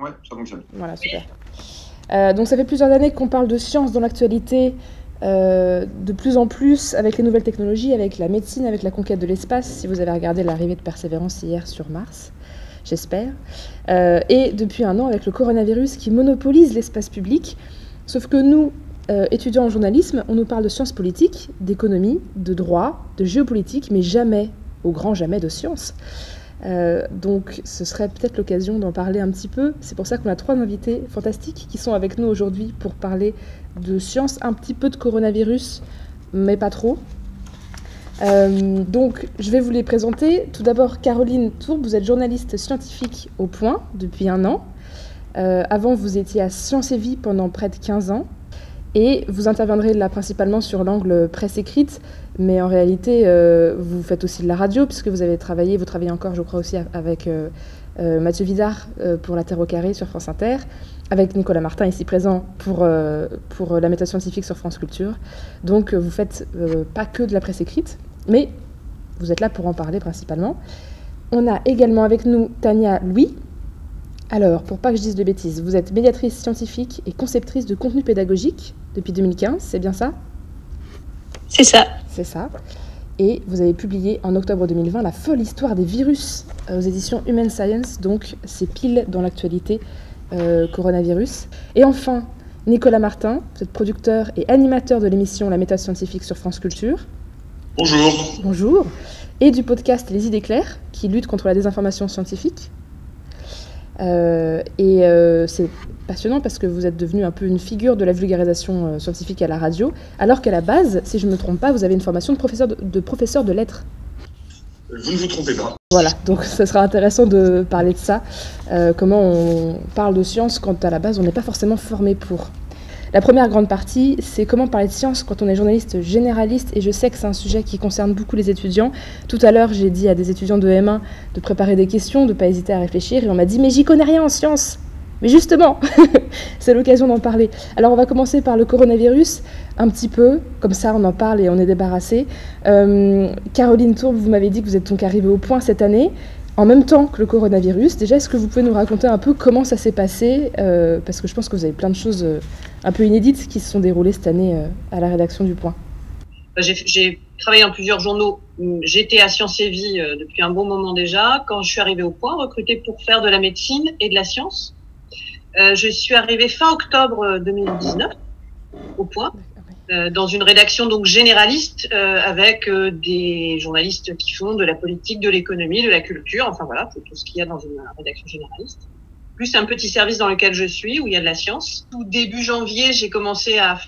Ouais, ça fonctionne. Voilà, super. Donc ça fait plusieurs années qu'on parle de science dans l'actualité, de plus en plus avec les nouvelles technologies, avec la médecine, avec la conquête de l'espace, si vous avez regardé l'arrivée de Persévérance hier sur Mars, j'espère. Et depuis un an avec le coronavirus qui monopolise l'espace public. Sauf que nous, étudiants en journalisme, on nous parle de sciences politiques, d'économie, de droit, de géopolitique, mais jamais, au grand jamais, de sciences. Donc ce serait peut-être l'occasion d'en parler un petit peu. C'est pour ça qu'on a 3 invités fantastiques qui sont avec nous aujourd'hui pour parler de science, un petit peu de coronavirus, mais pas trop. Donc je vais vous les présenter. Tout d'abord, Caroline Tourbe, vous êtes journaliste scientifique au Point depuis 1 an. Avant, vous étiez à Science et Vie pendant près de 15 ans. Et vous interviendrez là principalement sur l'angle presse écrite, mais en réalité, vous faites aussi de la radio, puisque vous travaillez encore, je crois, aussi avec Mathieu Vidard pour La Terre au carré sur France Inter, avec Nicolas Martin ici présent pour la méthode scientifique sur France Culture. Donc vous faites pas que de la presse écrite, mais vous êtes là pour en parler principalement. On a également avec nous Tania Louis. Alors, pour pas que je dise de bêtises, vous êtes médiatrice scientifique et conceptrice de contenu pédagogique depuis 2015, c'est bien ça? C'est ça. C'est ça. Et vous avez publié en octobre 2020 La folle histoire des virus aux éditions Human Science, donc c'est pile dans l'actualité coronavirus. Et enfin, Nicolas Martin, vous êtes producteur et animateur de l'émission La méthode scientifique sur France Culture. Bonjour. Bonjour. Et du podcast Les idées claires, qui lutte contre la désinformation scientifique. C'est passionnant parce que vous êtes devenu un peu une figure de la vulgarisation scientifique à la radio, alors qu'à la base, si je ne me trompe pas, vous avez une formation de professeur de lettres. Vous ne vous trompez pas. Voilà, donc ça sera intéressant de parler de ça, comment on parle de science quand à la base on n'est pas forcément formé pour. La première grande partie, c'est comment parler de science quand on est journaliste généraliste, et je sais que c'est un sujet qui concerne beaucoup les étudiants. Tout à l'heure, j'ai dit à des étudiants de M1 de préparer des questions, de ne pas hésiter à réfléchir, et on m'a dit « mais j'y connais rien en sciences !» Mais justement, c'est l'occasion d'en parler. Alors on va commencer par le coronavirus, un petit peu, comme ça on en parle et on est débarrassé. Caroline Tourbe, vous m'avez dit que vous êtes donc arrivée au Point cette année, en même temps que le coronavirus. Déjà, est-ce que vous pouvez nous raconter un peu comment ça s'est passé, parce que je pense que vous avez plein de choses un peu inédites qui se sont déroulées cette année à la rédaction du Point. J'ai travaillé dans plusieurs journaux. J'étais à Science et Vie depuis un bon moment déjà. Quand je suis arrivée au Point, recrutée pour faire de la médecine et de la science, je suis arrivée fin octobre 2019 au Point, dans une rédaction donc généraliste avec des journalistes qui font de la politique, de l'économie, de la culture, enfin voilà, tout ce qu'il y a dans une rédaction généraliste. Plus un petit service dans lequel je suis, où il y a de la science. Tout début janvier, j'ai commencé à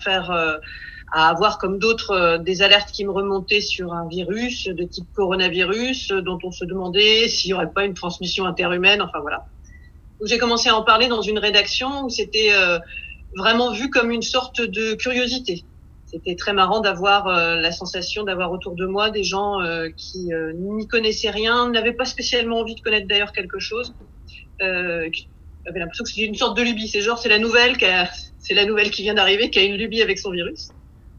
avoir comme d'autres des alertes qui me remontaient sur un virus de type coronavirus, dont on se demandait s'il n'y aurait pas une transmission interhumaine, enfin voilà. Donc j'ai commencé à en parler dans une rédaction où c'était vraiment vu comme une sorte de curiosité. C'était très marrant d'avoir la sensation d'avoir autour de moi des gens qui n'y connaissaient rien, n'avaient pas spécialement envie de connaître d'ailleurs quelque chose, qui avaient l'impression que c'était une sorte de lubie. C'est genre c'est la nouvelle qui vient d'arriver, qui a une lubie avec son virus.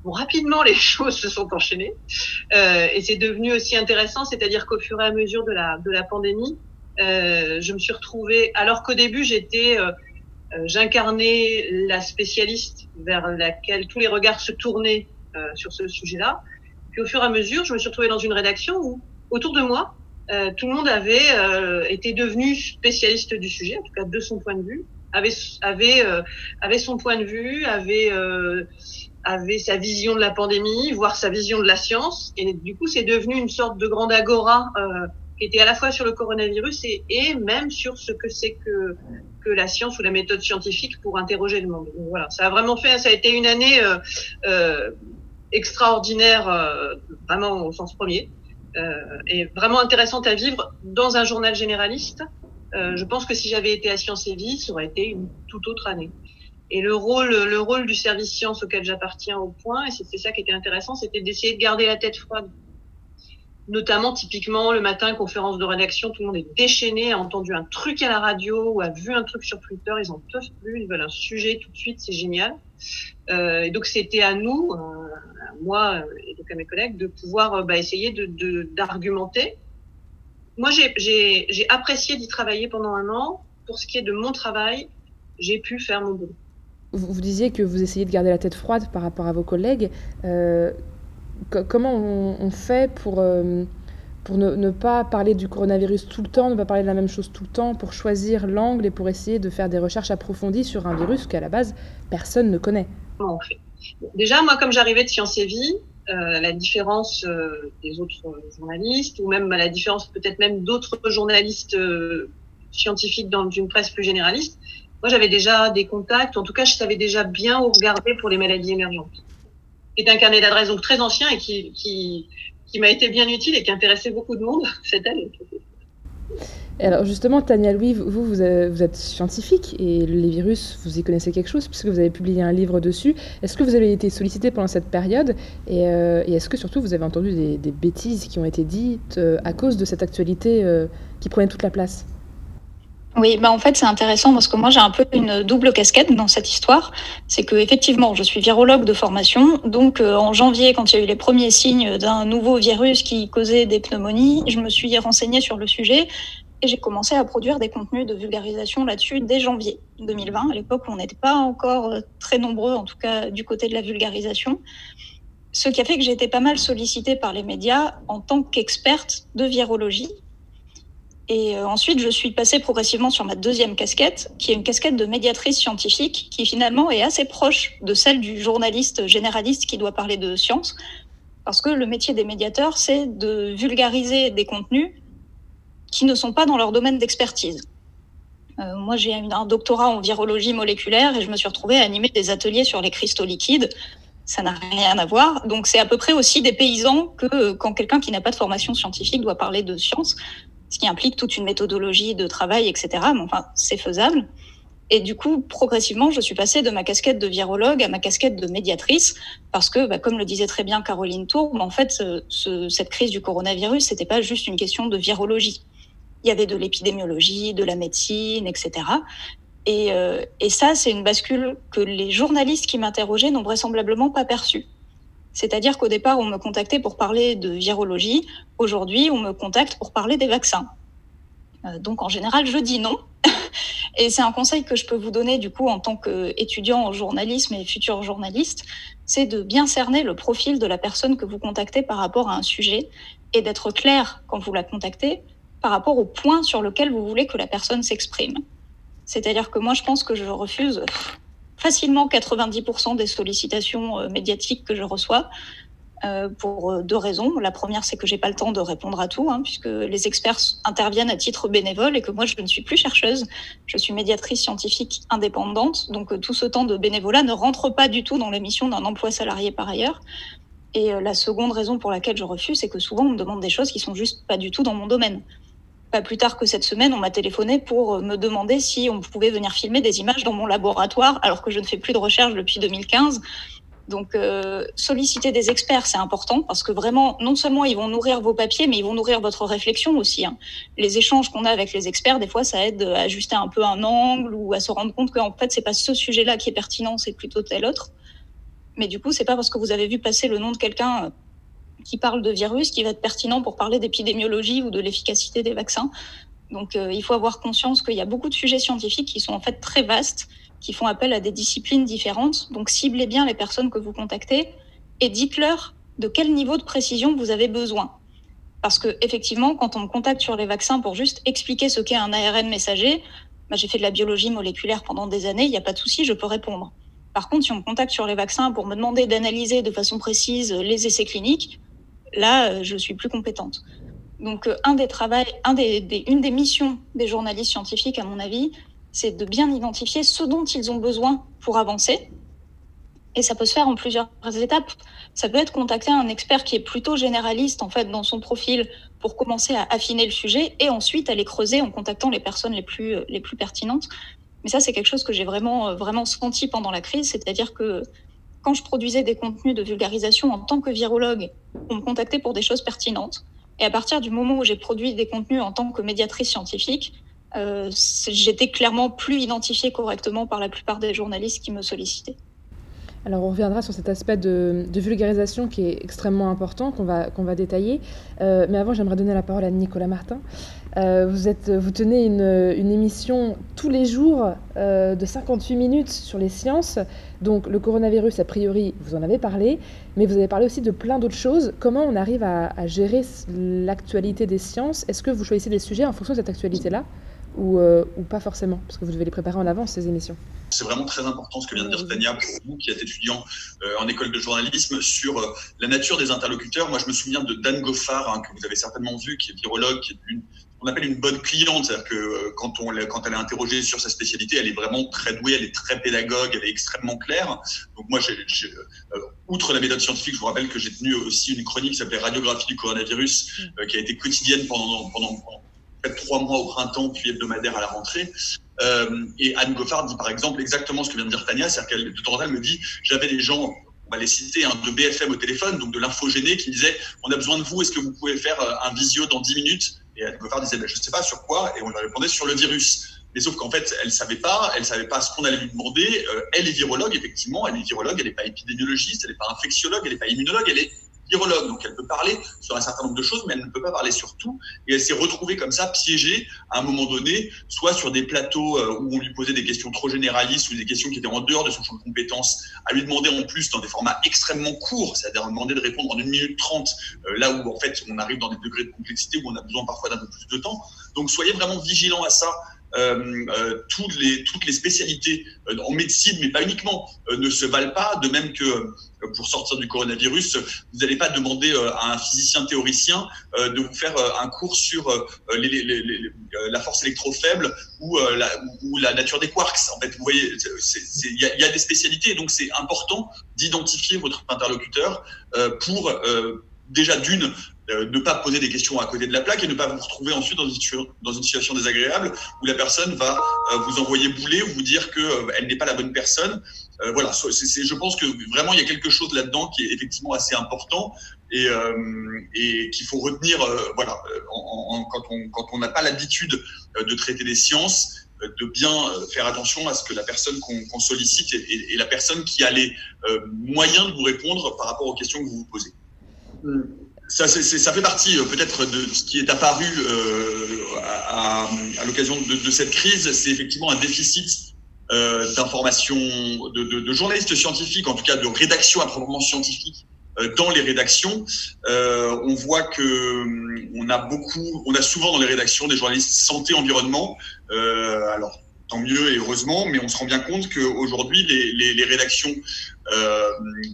Bon, rapidement les choses se sont enchaînées et c'est devenu aussi intéressant, c'est-à-dire qu'au fur et à mesure de la pandémie, je me suis retrouvée, alors qu'au début j'incarnais la spécialiste vers laquelle tous les regards se tournaient sur ce sujet-là. Puis au fur et à mesure, je me suis retrouvée dans une rédaction où, autour de moi, tout le monde avait été devenu spécialiste du sujet, en tout cas de son point de vue, avait son point de vue, avait sa vision de la pandémie, voire sa vision de la science. Et du coup, c'est devenu une sorte de grande agora qui était à la fois sur le coronavirus et même sur ce que c'est que la science ou la méthode scientifique pour interroger le monde. Donc voilà, ça a été une année extraordinaire, vraiment au sens premier, et vraiment intéressante à vivre dans un journal généraliste. Je pense que si j'avais été à Science et Vie, ça aurait été une toute autre année. Et le rôle du service science auquel j'appartiens au Point, et c'était ça qui était intéressant, c'était d'essayer de garder la tête froide. Notamment, typiquement, le matin, conférence de rédaction, tout le monde est déchaîné, a entendu un truc à la radio ou a vu un truc sur Twitter, ils en peuvent plus, ils veulent un sujet tout de suite, c'est génial. Et donc, c'était à nous, à moi et donc à mes collègues, de pouvoir essayer d'argumenter. Moi, j'ai apprécié d'y travailler pendant 1 an. pour ce qui est de mon travail, j'ai pu faire mon boulot. Vous disiez que vous essayez de garder la tête froide par rapport à vos collègues. Comment on fait pour ne pas parler du coronavirus tout le temps, ne pas parler de la même chose tout le temps, pour choisir l'angle et pour essayer de faire des recherches approfondies sur un virus qu'à la base, personne ne connaît? Comment on fait? Déjà, moi, comme j'arrivais de Sciences et Vie, la différence des autres journalistes, ou même la différence peut-être même d'autres journalistes scientifiques dans une presse plus généraliste, moi j'avais déjà des contacts, en tout cas je savais déjà bien où regarder pour les maladies émergentes. C'est un carnet d'adresses donc très ancien et qui m'a été bien utile et qui intéressait beaucoup de monde cette année. Alors justement, Tania Louis, vous êtes scientifique et les virus, vous y connaissez quelque chose puisque vous avez publié un livre dessus. Est-ce que vous avez été sollicité pendant cette période et est-ce que surtout vous avez entendu des bêtises qui ont été dites à cause de cette actualité qui prenait toute la place? Oui, en fait, c'est intéressant parce que moi, j'ai un peu une double casquette dans cette histoire. C'est que, effectivement, je suis virologue de formation. Donc, en janvier, quand il y a eu les premiers signes d'un nouveau virus qui causait des pneumonies, je me suis renseignée sur le sujet et j'ai commencé à produire des contenus de vulgarisation là-dessus dès janvier 2020, à l'époque où on n'était pas encore très nombreux, en tout cas du côté de la vulgarisation. Ce qui a fait que j'ai été pas mal sollicitée par les médias en tant qu'experte de virologie. Et ensuite, je suis passée progressivement sur ma deuxième casquette, qui est une casquette de médiatrice scientifique, qui finalement est assez proche de celle du journaliste généraliste qui doit parler de science, parce que le métier des médiateurs, c'est de vulgariser des contenus qui ne sont pas dans leur domaine d'expertise. Moi, j'ai un doctorat en virologie moléculaire et je me suis retrouvée à animer des ateliers sur les cristaux liquides. Ça n'a rien à voir. Donc, c'est à peu près aussi des paysans que quand quelqu'un qui n'a pas de formation scientifique doit parler de science, ce qui implique toute une méthodologie de travail, etc. Mais enfin, c'est faisable. Et du coup, progressivement, je suis passée de ma casquette de virologue à ma casquette de médiatrice, parce que, comme le disait très bien Caroline Tourbe, en fait, cette crise du coronavirus, c'était pas juste une question de virologie. Il y avait de l'épidémiologie, de la médecine, etc. Et ça, c'est une bascule que les journalistes qui m'interrogeaient n'ont vraisemblablement pas perçue. C'est-à-dire qu'au départ, on me contactait pour parler de virologie. Aujourd'hui, on me contacte pour parler des vaccins. Donc, en général, je dis non. Et c'est un conseil que je peux vous donner, du coup, en tant qu'étudiant en journalisme et futur journaliste, c'est de bien cerner le profil de la personne que vous contactez par rapport à un sujet et d'être clair quand vous la contactez par rapport au point sur lequel vous voulez que la personne s'exprime. C'est-à-dire que moi, je pense que je refuse facilement 90% des sollicitations médiatiques que je reçois pour deux raisons. La première, c'est que j'ai pas le temps de répondre à tout, puisque les experts interviennent à titre bénévole et que moi, je ne suis plus chercheuse. Je suis médiatrice scientifique indépendante. Donc, tout ce temps de bénévolat ne rentre pas du tout dans la mission d'un emploi salarié par ailleurs. Et la seconde raison pour laquelle je refuse, c'est que souvent, on me demande des choses qui sont juste pas du tout dans mon domaine. Pas plus tard que cette semaine, on m'a téléphoné pour me demander si on pouvait venir filmer des images dans mon laboratoire, alors que je ne fais plus de recherche depuis 2015. Donc, solliciter des experts, c'est important, parce que vraiment, non seulement ils vont nourrir vos papiers, mais ils vont nourrir votre réflexion aussi. Les échanges qu'on a avec les experts, des fois, ça aide à ajuster un peu un angle ou à se rendre compte qu'en fait, c'est pas ce sujet-là qui est pertinent, c'est plutôt tel autre. Mais du coup, c'est pas parce que vous avez vu passer le nom de quelqu'un qui parle de virus qui va être pertinent pour parler d'épidémiologie ou de l'efficacité des vaccins. Donc, il faut avoir conscience qu'il y a beaucoup de sujets scientifiques qui sont en fait très vastes, qui font appel à des disciplines différentes. Donc, ciblez bien les personnes que vous contactez et dites-leur de quel niveau de précision vous avez besoin. Parce que, effectivement, quand on me contacte sur les vaccins pour juste expliquer ce qu'est un ARN messager, j'ai fait de la biologie moléculaire pendant des années, il n'y a pas de souci, je peux répondre. Par contre, si on me contacte sur les vaccins pour me demander d'analyser de façon précise les essais cliniques, là, je suis plus compétente. Donc, une des missions des journalistes scientifiques, à mon avis, c'est de bien identifier ce dont ils ont besoin pour avancer. Et ça peut se faire en plusieurs étapes. Ça peut être contacter un expert qui est plutôt généraliste, en fait, dans son profil, pour commencer à affiner le sujet, et ensuite aller creuser en contactant les personnes les plus pertinentes. Mais ça, c'est quelque chose que j'ai vraiment senti pendant la crise, c'est-à-dire que quand je produisais des contenus de vulgarisation en tant que virologue, on me contactait pour des choses pertinentes. Et à partir du moment où j'ai produit des contenus en tant que médiatrice scientifique, j'étais clairement plus identifiée correctement par la plupart des journalistes qui me sollicitaient. Alors on reviendra sur cet aspect de vulgarisation qui est extrêmement important, qu'on va détailler. Mais avant, j'aimerais donner la parole à Nicolas Martin. Vous tenez une émission tous les jours de 58 minutes sur les sciences. Donc le coronavirus, a priori, vous en avez parlé, mais vous avez parlé aussi de plein d'autres choses. Comment on arrive à gérer l'actualité des sciences? Est-ce que vous choisissez des sujets en fonction de cette actualité-là ou pas forcément? Parce que vous devez les préparer en avance, ces émissions. C'est vraiment très important ce que vient de dire Tania, pour vous qui êtes étudiant en école de journalisme, sur la nature des interlocuteurs. Moi, je me souviens de Dan Goffard, que vous avez certainement vu, qui est virologue, qui est on appelle une bonne cliente, c'est-à-dire que quand elle est interrogée sur sa spécialité, elle est vraiment très douée, elle est très pédagogue, elle est extrêmement claire. Donc moi, outre la méthode scientifique, je vous rappelle que j'ai tenu aussi une chronique qui s'appelait Radiographie du coronavirus, qui a été quotidienne pendant 3 mois au printemps, puis hebdomadaire à la rentrée. Et Anne Goffard dit par exemple exactement ce que vient de dire Tania, c'est-à-dire qu'elle, de temps en temps, elle me dit, j'avais des gens, on va les citer, de BFM au téléphone, donc de l'Infogéné, qui me disaient, on a besoin de vous, est-ce que vous pouvez faire un visio dans 10 minutes? Et Anne Goffard disait, je ne sais pas sur quoi, et on lui répondait sur le virus. Mais sauf qu'en fait, elle savait pas ce qu'on allait lui demander. Elle est virologue, effectivement, elle n'est pas épidémiologiste, elle n'est pas infectiologue, elle n'est pas immunologue, elle est virologue, donc elle peut parler sur un certain nombre de choses, mais elle ne peut pas parler sur tout. Et elle s'est retrouvée comme ça, piégée à un moment donné, soit sur des plateaux où on lui posait des questions trop généralistes ou des questions qui étaient en dehors de son champ de compétences, à lui demander en plus dans des formats extrêmement courts, c'est-à-dire demander de répondre en 1 minute 30, là où en fait on arrive dans des degrés de complexité où on a besoin parfois d'un peu plus de temps. Donc soyez vraiment vigilants à ça. Toutes les spécialités en médecine, mais pas uniquement, ne se valent pas, de même que pour sortir du coronavirus, vous n'allez pas demander à un physicien théoricien de vous faire un cours sur la force électrofaible ou la nature des quarks. En fait, vous voyez, il y a des spécialités, donc c'est important d'identifier votre interlocuteur pour déjà ne pas poser des questions à côté de la plaque et ne pas vous retrouver ensuite dans une situation désagréable où la personne va vous envoyer bouler ou vous dire qu'elle n'est pas la bonne personne. Voilà, je pense que vraiment il y a quelque chose là-dedans qui est effectivement assez important et qu'il faut retenir. Voilà, quand on n'a pas l'habitude de traiter des sciences, de bien faire attention à ce que la personne qu'on sollicite est la personne qui a les moyens de vous répondre par rapport aux questions que vous vous posez. Ça fait partie peut-être de ce qui est apparu à l'occasion de cette crise. C'est effectivement un déficit d'information, de journalistes scientifiques, en tout cas de rédaction à proprement scientifique dans les rédactions. On voit que on a souvent dans les rédactions des journalistes santé environnement. Alors tant mieux et heureusement, mais on se rend bien compte qu'aujourd'hui les rédactions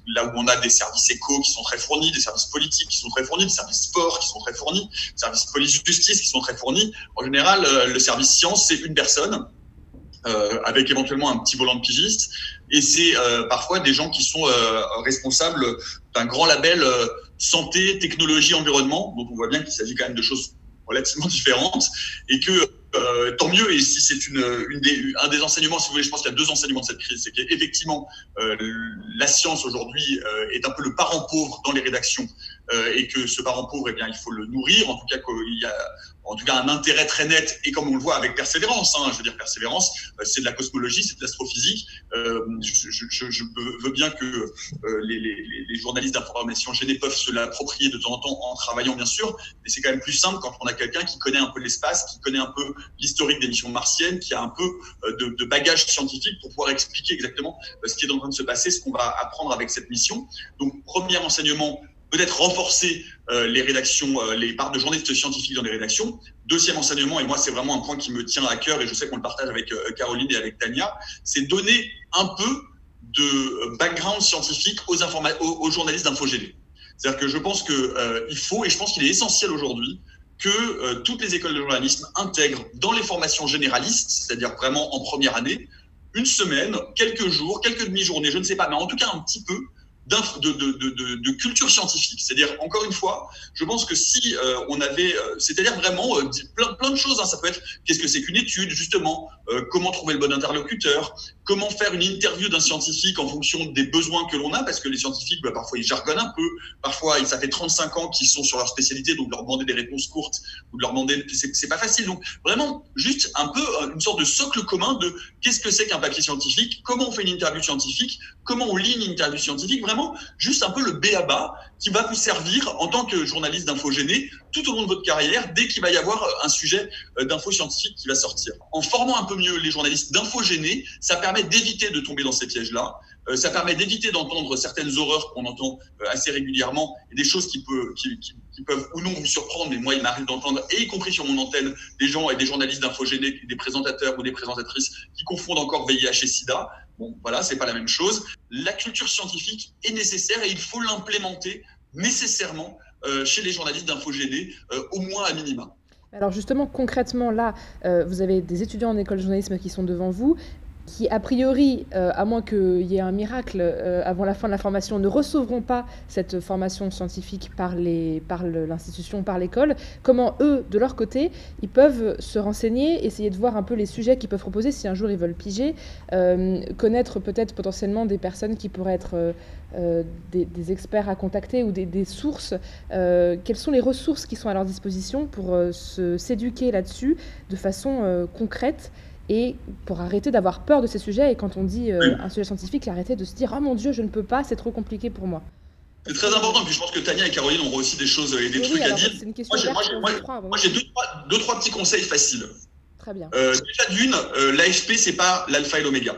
là où on a des services éco qui sont très fournis, des services politiques qui sont très fournis, des services sport qui sont très fournis, des services police-justice qui sont très fournis. En général, le service science, c'est une personne avec éventuellement un petit volant de pigiste, et c'est parfois des gens qui sont responsables d'un grand label santé, technologie, environnement, dont on voit bien qu'il s'agit quand même de choses relativement différentes, et que tant mieux. Et si c'est un des enseignements, si vous voulez, je pense qu'il y a 2 enseignements de cette crise, c'est qu'effectivement la science aujourd'hui est un peu le parent pauvre dans les rédactions, et que ce parent pauvre, eh bien, il faut le nourrir. En tout cas, qu'il y a un intérêt très net, et comme on le voit avec Persévérance, je veux dire, Persévérance, c'est de la cosmologie, c'est de l'astrophysique. Je veux bien que les journalistes d'information gênés peuvent se l'approprier de temps en temps en travaillant, bien sûr, mais c'est quand même plus simple quand on a quelqu'un qui connaît un peu l'espace, qui connaît un peu l'historique des missions martiennes, qui a un peu de bagage scientifique pour pouvoir expliquer exactement ce qui est en train de se passer, ce qu'on va apprendre avec cette mission. Donc, premier enseignement, peut-être renforcer les rédactions, les parts de journalistes scientifiques dans les rédactions. Deuxième enseignement, et moi c'est vraiment un point qui me tient à cœur, et je sais qu'on le partage avec Caroline et avec Tania, c'est donner un peu de background scientifique aux journalistes d'Infogéné. C'est-à-dire que je pense qu'il faut, et je pense qu'il est essentiel aujourd'hui, que toutes les écoles de journalisme intègrent dans les formations généralistes, c'est-à-dire vraiment en première année, une semaine, quelques jours, quelques demi-journées, je ne sais pas, mais en tout cas un petit peu, de culture scientifique. C'est-à-dire, encore une fois, je pense que si on avait, c'est-à-dire vraiment plein de choses, ça peut être qu'est-ce que c'est qu'une étude, justement, comment trouver le bon interlocuteur, comment faire une interview d'un scientifique en fonction des besoins que l'on a, parce que les scientifiques, parfois ils jargonnent un peu, parfois ça fait 35 ans qu'ils sont sur leur spécialité, donc leur demander des réponses courtes ou de leur demander, c'est pas facile. Donc vraiment juste un peu une sorte de socle commun de qu'est-ce que c'est qu'un papier scientifique, comment on fait une interview scientifique, comment on lit une interview scientifique, vraiment juste un peu le b.a.-ba qui va vous servir en tant que journaliste d'infogéné tout au long de votre carrière dès qu'il va y avoir un sujet d'info scientifique qui va sortir. En formant un peu mieux les journalistes d'infogéné, ça permet d'éviter de tomber dans ces pièges-là, ça permet d'éviter d'entendre certaines horreurs qu'on entend assez régulièrement et des choses qui peuvent ou non vous surprendre, mais moi il m'arrive d'entendre, et y compris sur mon antenne, des gens et des journalistes d'infogéné, des présentateurs ou des présentatrices qui confondent encore VIH et SIDA. Bon, voilà, c'est pas la même chose. La culture scientifique est nécessaire et il faut l'implémenter nécessairement chez les journalistes d'infogéné, au moins à minima. Alors justement, concrètement, là, vous avez des étudiants en école de journalisme qui sont devant vous, qui, a priori, à moins qu'il y ait un miracle avant la fin de la formation, ne recevront pas cette formation scientifique par l'institution, par l'école. Comment, eux, de leur côté, ils peuvent se renseigner, essayer de voir un peu les sujets qu'ils peuvent proposer si un jour ils veulent piger, connaître peut-être potentiellement des personnes qui pourraient être des experts à contacter ou des sources. Quelles sont les ressources qui sont à leur disposition pour s'éduquer là-dessus de façon concrète et pour arrêter d'avoir peur de ces sujets, et quand on dit un sujet scientifique, arrêter de se dire « Oh mon Dieu, je ne peux pas, c'est trop compliqué pour moi ». C'est très important, puis je pense que Tania et Caroline auront aussi des choses et des trucs à dire. Moi, j'ai deux, trois petits conseils faciles. Très bien. Déjà d'une, l'AFP, c'est pas l'alpha et l'oméga.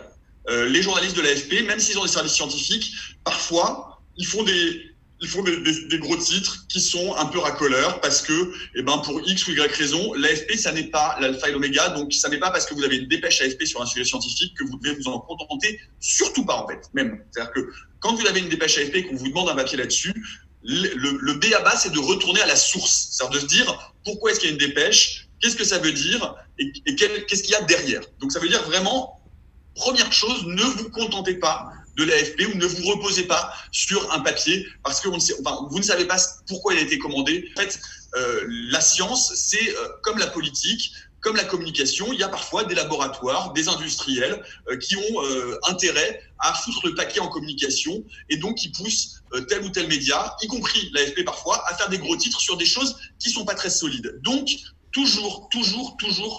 Les journalistes de l'AFP, même s'ils ont des services scientifiques, parfois, ils font des gros titres qui sont un peu racoleurs parce que, pour X ou Y raison, l'AFP, ça n'est pas l'alpha et l'oméga. Donc, ça n'est pas parce que vous avez une dépêche AFP sur un sujet scientifique que vous devez vous en contenter. Surtout pas, en fait, même. C'est-à-dire que quand vous avez une dépêche AFP et qu'on vous demande un papier là-dessus, le b.a.-ba, c'est de retourner à la source. C'est-à-dire de se dire pourquoi est-ce qu'il y a une dépêche, qu'est-ce que ça veut dire et qu'est-ce qu'il y a derrière. Donc, ça veut dire vraiment, première chose, ne vous contentez pas de l'AFP ou ne vous reposez pas sur un papier parce que vous ne savez pas pourquoi il a été commandé. En fait, la science, c'est comme la politique, comme la communication. Il y a parfois des laboratoires, des industriels qui ont intérêt à foutre le paquet en communication et donc qui poussent tel ou tel média, y compris l'AFP parfois, à faire des gros titres sur des choses qui sont pas très solides. Donc, toujours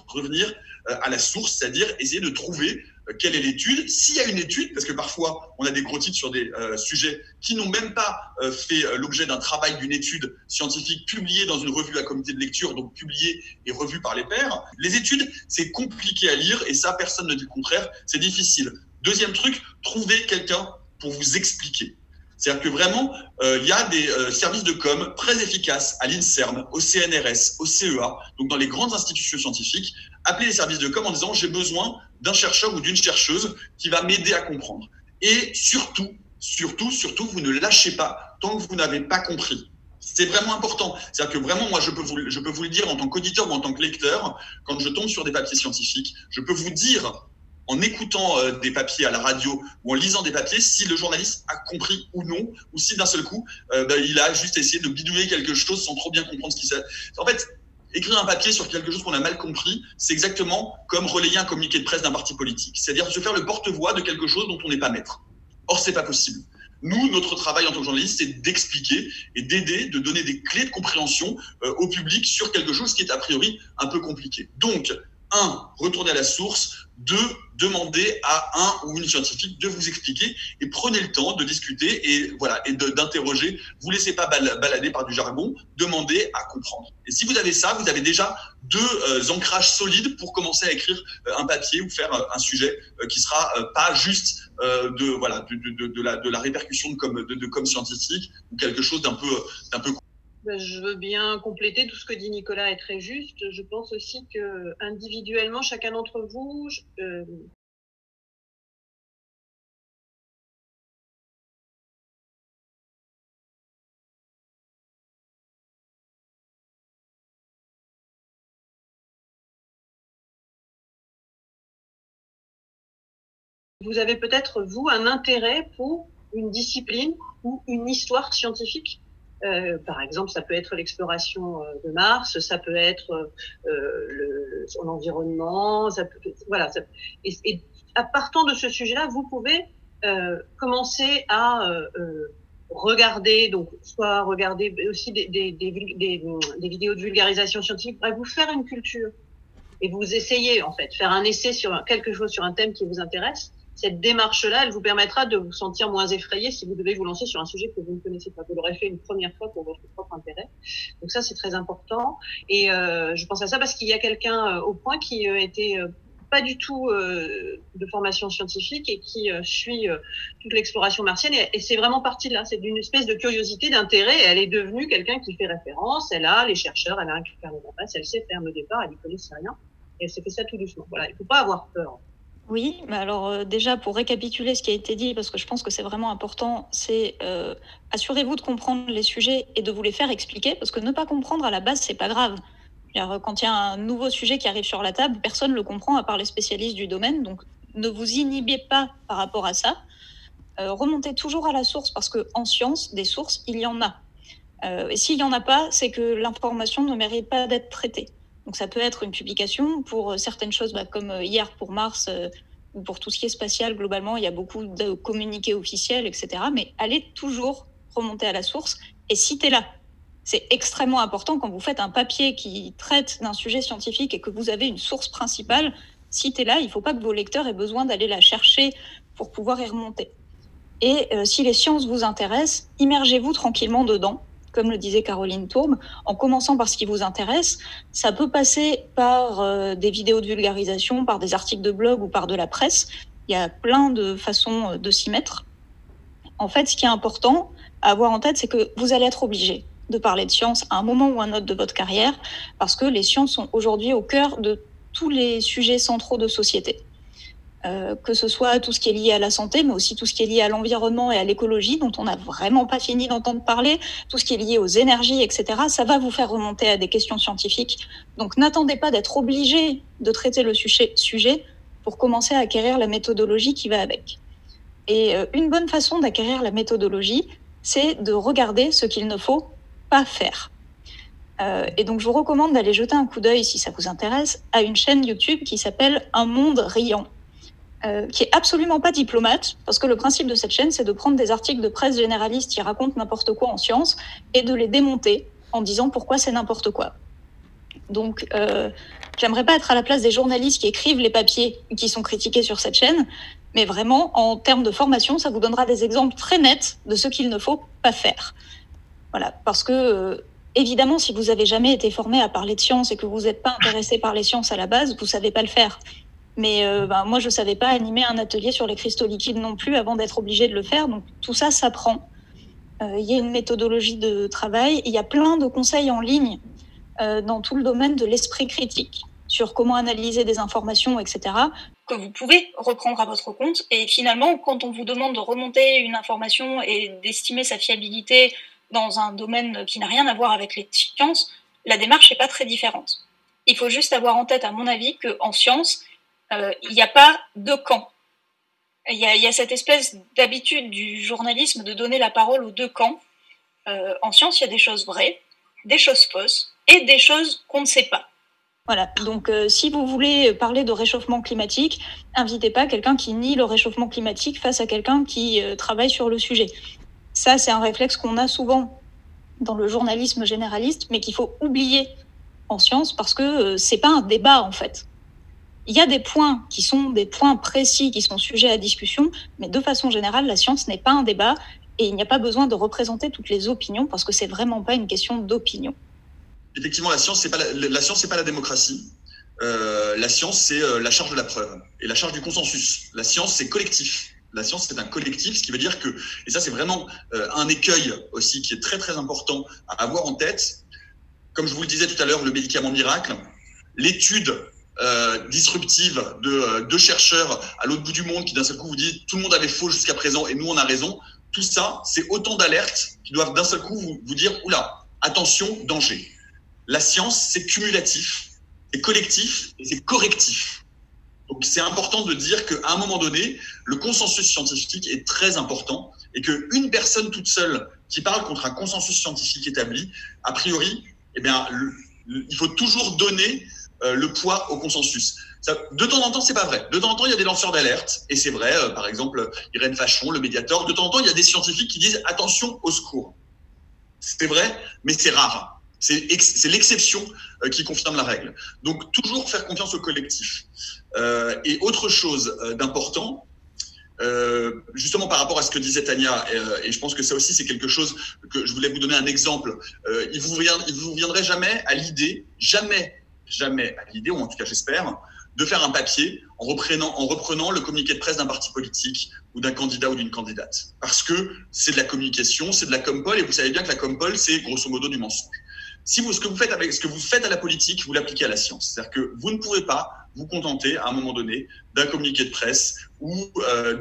revenir à la source, c'est-à-dire essayer de trouver quelle est l'étude, s'il y a une étude, parce que parfois on a des gros titres sur des sujets qui n'ont même pas fait l'objet d'un travail, d'une étude scientifique publiée dans une revue à comité de lecture, donc publiée et revue par les pairs. Les études, c'est compliqué à lire et ça, personne ne dit le contraire, c'est difficile. Deuxième truc, trouver quelqu'un pour vous expliquer. C'est-à-dire que vraiment, il y a des services de com très efficaces à l'INSERM, au CNRS, au CEA, donc dans les grandes institutions scientifiques. Appelez les services de com en disant « j'ai besoin d'un chercheur ou d'une chercheuse qui va m'aider à comprendre ». Et surtout, vous ne lâchez pas tant que vous n'avez pas compris. C'est vraiment important. C'est-à-dire que vraiment, moi, je peux vous le dire en tant qu'auditeur ou en tant que lecteur, quand je tombe sur des papiers scientifiques, je peux vous dire en écoutant des papiers à la radio ou en lisant des papiers, si le journaliste a compris ou non, ou si d'un seul coup, il a juste essayé de bidouiller quelque chose sans trop bien comprendre ce qu'il sait. En fait, écrire un papier sur quelque chose qu'on a mal compris, c'est exactement comme relayer un communiqué de presse d'un parti politique. C'est-à-dire se faire le porte-voix de quelque chose dont on n'est pas maître. Or, c'est pas possible. Nous, notre travail en tant que journaliste, c'est d'expliquer et d'aider, de donner des clés de compréhension au public sur quelque chose qui est a priori un peu compliqué. Donc, 1, retournez à la source. 2, demandez à un ou une scientifique de vous expliquer et prenez le temps de discuter et d'interroger. Vous laissez pas balader par du jargon, demandez à comprendre. Et si vous avez ça, vous avez déjà 2 ancrages solides pour commencer à écrire un papier ou faire un sujet qui sera pas juste de la répercussion de com scientifique ou quelque chose d'un peu Je veux bien compléter tout ce que dit Nicolas est très juste. Je pense aussi que individuellement, chacun d'entre vous, vous avez peut-être, vous, un intérêt pour une discipline ou une histoire scientifique. Par exemple, ça peut être l'exploration de Mars, ça peut être son environnement, et partant de ce sujet-là, vous pouvez commencer à regarder, donc soit regarder aussi des vidéos de vulgarisation scientifique, vous faire une culture et vous essayez en fait, faire un essai sur quelque chose, sur un thème qui vous intéresse. Cette démarche-là, elle vous permettra de vous sentir moins effrayé si vous devez vous lancer sur un sujet que vous ne connaissez pas. Vous l'aurez fait une première fois pour votre propre intérêt. Donc ça, c'est très important. Et je pense à ça parce qu'il y a quelqu'un au Point qui était pas du tout de formation scientifique et qui suit toute l'exploration martienne. Et c'est vraiment parti de là. C'est d'une espèce de curiosité, d'intérêt. Et elle est devenue quelqu'un qui fait référence. Elle a les chercheurs, elle a un carnet d'adresse, elle sait faire le départ, elle n'y connaissait rien. Et elle s'est fait ça tout doucement. Voilà, il ne faut pas avoir peur. Oui, mais alors déjà pour récapituler ce qui a été dit, parce que je pense que c'est vraiment important, c'est assurez-vous de comprendre les sujets et de vous les faire expliquer, parce que ne pas comprendre à la base, c'est pas grave. Quand il y a un nouveau sujet qui arrive sur la table, personne ne le comprend à part les spécialistes du domaine, donc ne vous inhibez pas par rapport à ça. Remontez toujours à la source, parce qu'en science, des sources, il y en a. Et s'il n'y en a pas, c'est que l'information ne mérite pas d'être traitée. Donc ça peut être une publication pour certaines choses, comme hier pour Mars, ou pour tout ce qui est spatial, globalement, il y a beaucoup de communiqués officiels, etc. Mais allez toujours remonter à la source et citez-la. C'est extrêmement important quand vous faites un papier qui traite d'un sujet scientifique et que vous avez une source principale, citez-la. Il ne faut pas que vos lecteurs aient besoin d'aller la chercher pour pouvoir y remonter. Et si les sciences vous intéressent, immergez-vous tranquillement dedans. Comme le disait Caroline Tourbe, en commençant par ce qui vous intéresse. Ça peut passer par des vidéos de vulgarisation, par des articles de blog ou par de la presse. Il y a plein de façons de s'y mettre. En fait, ce qui est important à avoir en tête, c'est que vous allez être obligé de parler de science à un moment ou un autre de votre carrière, parce que les sciences sont aujourd'hui au cœur de tous les sujets centraux de société. Que ce soit tout ce qui est lié à la santé, mais aussi tout ce qui est lié à l'environnement et à l'écologie, dont on n'a vraiment pas fini d'entendre parler, tout ce qui est lié aux énergies, etc., ça va vous faire remonter à des questions scientifiques. Donc n'attendez pas d'être obligé de traiter le sujet pour commencer à acquérir la méthodologie qui va avec. Et une bonne façon d'acquérir la méthodologie, c'est de regarder ce qu'il ne faut pas faire. Et donc je vous recommande d'aller jeter un coup d'œil, si ça vous intéresse, à une chaîne YouTube qui s'appelle Un Monde Riant. Qui est absolument pas diplomate, parce que le principe de cette chaîne, c'est de prendre des articles de presse généralistes qui racontent n'importe quoi en sciences et de les démonter en disant pourquoi c'est n'importe quoi. Donc, j'aimerais pas être à la place des journalistes qui écrivent les papiers qui sont critiqués sur cette chaîne, mais vraiment, en termes de formation, ça vous donnera des exemples très nets de ce qu'il ne faut pas faire. Voilà, parce que évidemment, si vous avez jamais été formé à parler de sciences et que vous n'êtes pas intéressé par les sciences à la base, vous savez pas le faire. Mais moi, je ne savais pas animer un atelier sur les cristaux liquides non plus avant d'être obligée de le faire. Donc, tout ça s'apprend. Il y a une méthodologie de travail. Il y a plein de conseils en ligne dans tout le domaine de l'esprit critique sur comment analyser des informations, etc., que vous pouvez reprendre à votre compte. Et finalement, quand on vous demande de remonter une information et d'estimer sa fiabilité dans un domaine qui n'a rien à voir avec les sciences, la démarche n'est pas très différente. Il faut juste avoir en tête, à mon avis, qu'en sciences, il n'y a pas deux camps. Il y a cette espèce d'habitude du journalisme de donner la parole aux deux camps. En science, il y a des choses vraies, des choses fausses et des choses qu'on ne sait pas. Voilà, donc si vous voulez parler de réchauffement climatique, invitez pas quelqu'un qui nie le réchauffement climatique face à quelqu'un qui travaille sur le sujet. Ça, c'est un réflexe qu'on a souvent dans le journalisme généraliste, mais qu'il faut oublier en science parce que c'est pas un débat en fait. Il y a des points qui sont des points précis, qui sont sujets à discussion, mais de façon générale, la science n'est pas un débat et il n'y a pas besoin de représenter toutes les opinions parce que c'est vraiment pas une question d'opinion. Effectivement, la science, c'est pas la démocratie. La science, c'est la charge de la preuve et la charge du consensus. La science, c'est collectif. La science, c'est un collectif, ce qui veut dire que, et ça, c'est vraiment un écueil aussi qui est très, très important à avoir en tête. Comme je vous le disais tout à l'heure, le médicament miracle, l'étude disruptive de deux chercheurs à l'autre bout du monde qui d'un seul coup vous dit tout le monde avait faux jusqu'à présent et nous on a raison. Tout ça, c'est autant d'alertes qui doivent d'un seul coup vous dire oula, attention, danger. La science, c'est cumulatif, c'est collectif et c'est correctif. Donc c'est important de dire qu'à un moment donné, le consensus scientifique est très important et qu'une personne toute seule qui parle contre un consensus scientifique établi, a priori, eh bien, il faut toujours donner le poids au consensus. Ça, de temps en temps, c'est pas vrai. De temps en temps, il y a des lanceurs d'alerte, et c'est vrai. Par exemple, Irène Fachon, le Mediator. De temps en temps, il y a des scientifiques qui disent attention, au secours. C'est vrai, mais c'est rare. C'est l'exception qui confirme la règle. Donc, toujours faire confiance au collectif. Et autre chose d'important, justement par rapport à ce que disait Tania, et je pense que ça aussi c'est quelque chose que je voulais vous donner un exemple. Il vous viendrait jamais à l'idée, ou en tout cas j'espère, de faire un papier en reprenant le communiqué de presse d'un parti politique ou d'un candidat ou d'une candidate. Parce que c'est de la communication, c'est de la com-pol, et vous savez bien que la com-pol, c'est grosso modo du mensonge. Ce que vous faites à la politique, vous l'appliquez à la science. C'est-à-dire que vous ne pouvez pas vous contenter, à un moment donné, d'un communiqué de presse ou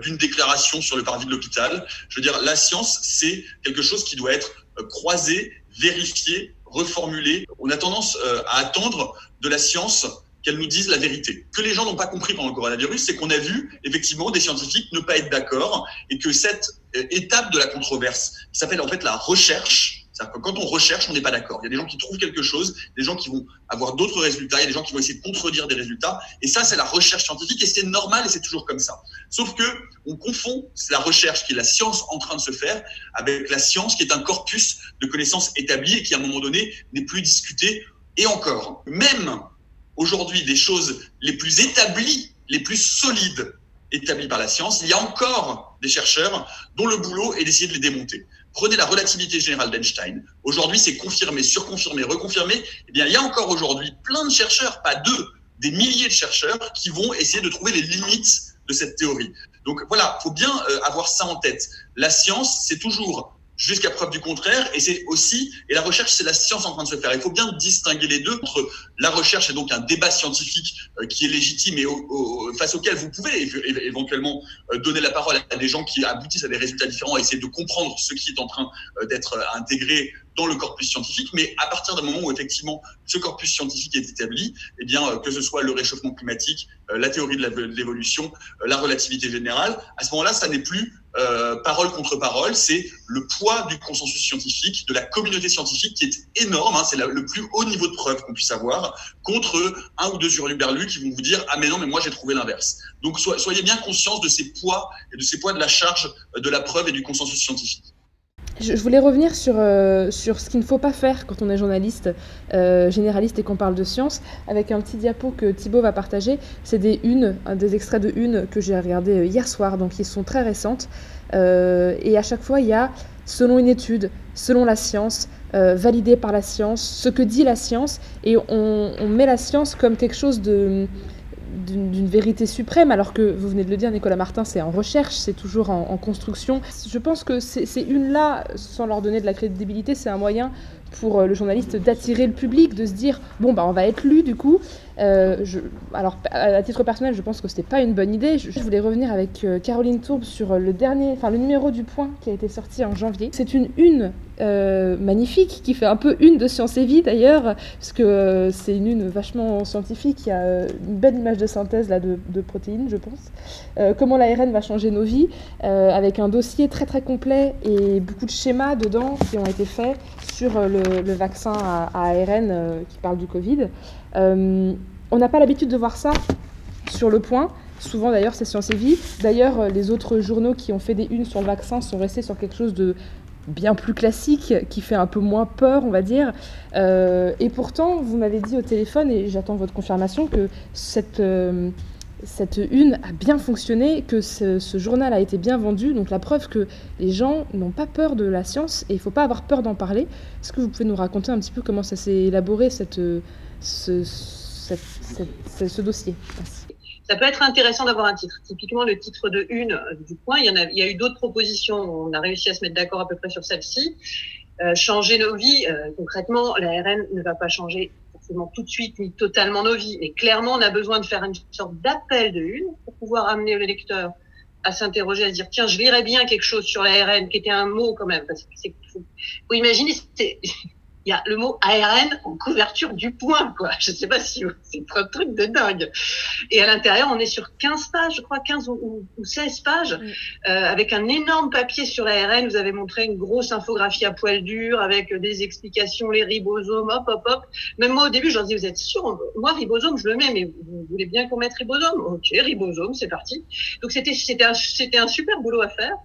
d'une déclaration sur le parvis de l'hôpital. Je veux dire, la science, c'est quelque chose qui doit être croisé, vérifié, reformulé. On a tendance à attendre de la science qu'elle nous dise la vérité. Que les gens n'ont pas compris pendant le coronavirus, c'est qu'on a vu, effectivement, des scientifiques ne pas être d'accord, et que cette étape de la controverse, qui s'appelle en fait la recherche, c'est-à-dire que quand on recherche, on n'est pas d'accord. Il y a des gens qui trouvent quelque chose, des gens qui vont avoir d'autres résultats, il y a des gens qui vont essayer de contredire des résultats, et ça, c'est la recherche scientifique, et c'est normal, et c'est toujours comme ça. Sauf que on confond la recherche, qui est la science en train de se faire, avec la science, qui est un corpus de connaissances établies, et qui, à un moment donné, n'est plus discuté. Et encore, même aujourd'hui, des choses les plus établies, les plus solides, établies par la science, il y a encore des chercheurs dont le boulot est d'essayer de les démonter. Prenez la relativité générale d'Einstein. Aujourd'hui, c'est confirmé, surconfirmé, reconfirmé. Eh bien, il y a encore aujourd'hui plein de chercheurs, pas deux, des milliers de chercheurs qui vont essayer de trouver les limites de cette théorie. Donc voilà, il faut bien avoir ça en tête. La science, c'est toujours jusqu'à preuve du contraire, et la recherche, c'est la science en train de se faire. Il faut bien distinguer les deux, entre la recherche et donc un débat scientifique qui est légitime et face auquel vous pouvez éventuellement donner la parole à des gens qui aboutissent à des résultats différents et essayer de comprendre ce qui est en train d'être intégré dans le corpus scientifique, mais à partir d'un moment où effectivement ce corpus scientifique est établi, eh bien que ce soit le réchauffement climatique, la théorie de l'évolution, la relativité générale, à ce moment-là, ça n'est plus parole contre parole, c'est le poids du consensus scientifique, de la communauté scientifique qui est énorme, hein, c'est le plus haut niveau de preuve qu'on puisse avoir, contre un ou deux hurluberlus qui vont vous dire « Ah mais non, mais moi j'ai trouvé l'inverse ». Donc soyez bien conscients de ces poids et de ces poids de la charge de la preuve et du consensus scientifique. Je voulais revenir sur ce qu'il ne faut pas faire quand on est journaliste généraliste et qu'on parle de science, avec un petit diapo que Thibaut va partager. C'est des extraits de une que j'ai regardé hier soir, donc ils sont très récentes. Et à chaque fois, il y a, selon une étude, selon la science, validé par la science, ce que dit la science, et on met la science comme quelque chose d'une vérité suprême, alors que, vous venez de le dire Nicolas Martin, c'est en recherche, c'est toujours en construction. Je pense que c'est une-là, sans leur donner de la crédibilité, c'est un moyen pour le journaliste d'attirer le public, de se dire bon bah on va être lu du coup. Alors à titre personnel, je pense que c'était pas une bonne idée. Je voulais revenir avec Caroline Tourbe sur le numéro du Point qui a été sorti en janvier. C'est une magnifique qui fait un peu une de Science et Vie d'ailleurs, parce que c'est une vachement scientifique. Il y a une belle image de synthèse là de protéines, je pense. Comment l'ARN va changer nos vies, avec un dossier très très complet et beaucoup de schémas dedans qui ont été faits sur le vaccin à ARN qui parle du Covid. On n'a pas l'habitude de voir ça sur Le Point. Souvent d'ailleurs c'est Science et Vie. D'ailleurs les autres journaux qui ont fait des unes sur le vaccin sont restés sur quelque chose de bien plus classique, qui fait un peu moins peur, on va dire. Et pourtant, vous m'avez dit au téléphone, et j'attends votre confirmation, que cette une a bien fonctionné, que ce journal a été bien vendu, donc la preuve que les gens n'ont pas peur de la science, et il ne faut pas avoir peur d'en parler. Est-ce que vous pouvez nous raconter un petit peu comment ça s'est élaboré, ce dossier? Merci. Ça peut être intéressant d'avoir un titre. Typiquement, le titre de une du Point, il y a eu d'autres propositions. On a réussi à se mettre d'accord à peu près sur celle-ci. Changer nos vies, concrètement, l'ARN ne va pas changer forcément tout de suite ni totalement nos vies. Mais clairement, on a besoin de faire une sorte d'appel de une pour pouvoir amener le lecteur à s'interroger, à se dire tiens, je lirais bien quelque chose sur l'ARN, qui était un mot quand même. Parce que faut imaginer, il y a le mot ARN en couverture du poing, quoi. Je sais pas si c'est un truc de dingue. Et à l'intérieur, on est sur 15 pages, je crois, 15 ou 16 pages, avec un énorme papier sur l'ARN. Vous avez montré une grosse infographie à poil dur, avec des explications, les ribosomes, hop. Même moi, au début, je leur dis, vous êtes sûr? Moi, ribosome, je le mets, mais vous voulez bien qu'on mette ribosome? Ok, ribosome, c'est parti. Donc, c'était un super boulot à faire.